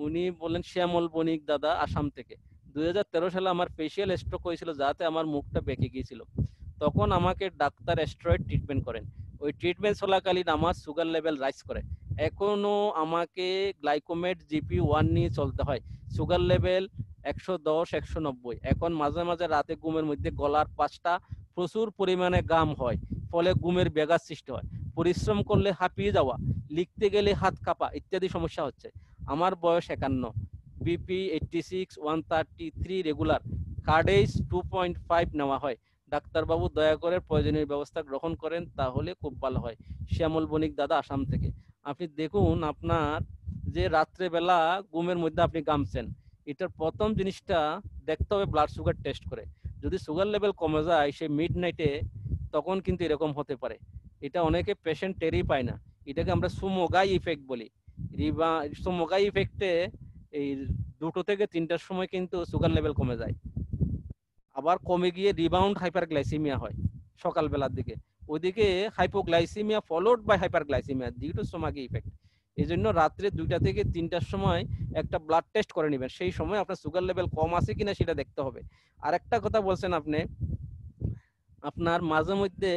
উনি বলেন শ্যামল বণিক দাদা, আসাম থেকে। 2013 সালে আমার ফেসিয়াল স্ট্রোক হয়েছিল, যাতে আমার মুখটা বেঁকে গিয়েছিল। তখন আমাকে ডাক্তার স্টেরয়েড ট্রিটমেন্ট করেন। ওই ট্রিটমেন্ট চলাকালীন আমার সুগার লেভেল রাইজ করে। এখনো আমাকে গ্লাইকোমেট GP1 নিয়ে চলতে হয়। Sugar level 110 190। এখন মাঝে মাঝে রাতে ঘুমের মধ্যে গলার পাশটা প্রচুর পরিমাণে গাম হয়, ফলে ঘুমের ব্যাঘাত সৃষ্টি হয়। পরিশ্রম করলে হাঁপিয়ে যাওয়া, লিখতে গেলে হাত কাঁপা ইত্যাদি সমস্যা হচ্ছে। আমার বয়স 51, বিপি 86, 133 রেগুলার, কার্ডেজ 2.5 নেওয়া হয়। ডাক্তারবাবু দয়া করে প্রয়োজনীয় ব্যবস্থা গ্রহণ করেন, তাহলে খুব ভালো হয়। শ্যামল বণিক দাদা, আসাম থেকে। আপনি দেখুন, আপনার যে রাত্রেবেলা ঘুমের মধ্যে আপনি গামছেন, এটার প্রথম জিনিসটা দেখতে হবে ব্লাড সুগার টেস্ট করে। যদি সুগার লেভেল কমে যায় সেই মিড নাইটে, তখন কিন্তু এরকম হতে পারে। এটা অনেকে পেশেন্ট টেরই পায় না। এটাকে আমরা সুমোগাই ইফেক্ট বলি। সুমোগাই ইফেক্টে এই 2টো থেকে 3টার সময় কিন্তু সুগার লেভেল কমে যায়, আবার কমে গিয়ে রিবাউন্ড হাইপারগ্লাইসিমিয়া হয় সকালবেলার দিকে। ওইদিকে hypoglycaemia followed by hyperglycaemia due to Somogyi effect. এই জন্য রাত্রে 2টা থেকে 3টার সময় একটা ব্লাড টেস্ট করে নেবেন, সেই সময় আপনার সুগার লেভেল কম আছে কিনা সেটা দেখতে হবে। আর একটা কথা বলছেন আপনি, আপনার মাঝে মধ্যে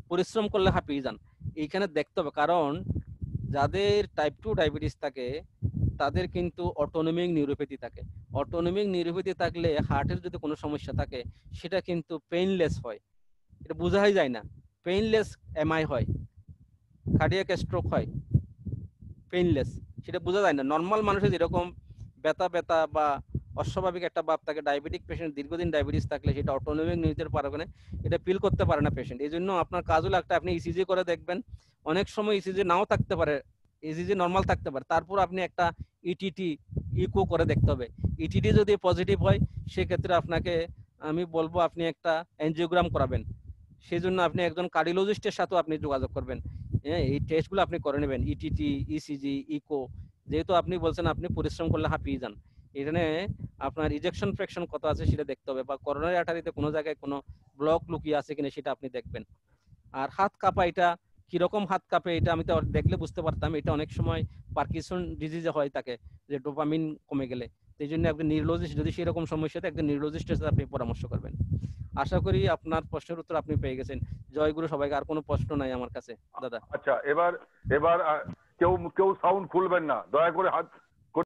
পরিশ্রম করলে হাঁপিয়ে যান, এইখানে দেখতে হবে। কারণ যাদের টাইপ 2 ডায়াবেটিস থাকে তাদের কিন্তু অটোনমিক নিউরোপ্যাথি থাকে। অটোনমিক নিউরোপ্যাথি থাকলে হার্টের যদি কোনো সমস্যা থাকে সেটা কিন্তু পেইনলেস হয়, এটা বোঝাই যায় না। পেইনলেস এমআই হয়, কার্ডিয়াক স্ট্রোক হয়, পেইনলেস, সেটা বোঝা যায় না। নর্মাল মানুষের যেরকম ব্যথা ব্যথা বা অস্বাভাবিক একটা ভাব থাকে, ডায়াবেটিক পেশেন্ট দীর্ঘদিন ডায়াবেটিস থাকলে সেটা অটোনমিক নিউরোপ্যাথির পারবে এটা ফিল করতে পারে না পেশেন্ট। এই জন্য আপনার কাজ হলো একটা, আপনি ইসিজি করে দেখবেন। অনেক সময় ইসিজি নাও থাকতে পারে, ইসিজি নর্মাল থাকতে পারে, তারপর আপনি একটা ইটিটি ইকো করে দেখতে হবে। ইটিটি যদি পজিটিভ হয় সেক্ষেত্রে আপনাকে আমি বলবো আপনি একটা এনজিওগ্রাম করাবেন। সেই জন্য আপনি একজন কার্ডিওলজিস্টের সাথেও আপনি যোগাযোগ করবেন। হ্যাঁ, এই টেস্টগুলো আপনি করে নেবেন, ইটিটি, ইসিজি, ইকো। যেহেতু আপনি বলছেন আপনি পরিশ্রম করলে হাঁপিয়ে যান, এখানে আপনার ইজেকশন ফ্র্যাকশন কত আছে সেটা দেখতে হবে, বা করোনারি আর্টারিতে কোনো জায়গায় কোনো ব্লক লুকিয়ে আছে কিনা সেটা আপনি দেখবেন। আর হাত কাঁপা, এটা কিরকম হাত কাঁপে এটা আমি তো দেখলে বুঝতে পারতাম। এটা অনেক সময় পার্কিনসন ডিজিজে হয় তাকে, যে ডোপামিন কমে গেলে। এই জন্য একজন নিউরোলজিস্ট, যদি সেরকম সমস্যা থাকে একজন নিউরোলজিস্টের সাথে আপনি পরামর্শ করবেন। আশা করি আপনার প্রশ্নের উত্তর আপনি পেয়ে গেছেন। জয়গুরু সবাইকে। আর কোনো প্রশ্ন নাই আমার কাছে দাদা।
আচ্ছা, এবার এবার কেউ কেউ সাউন্ড খুলবেন না, দয়া করে হাত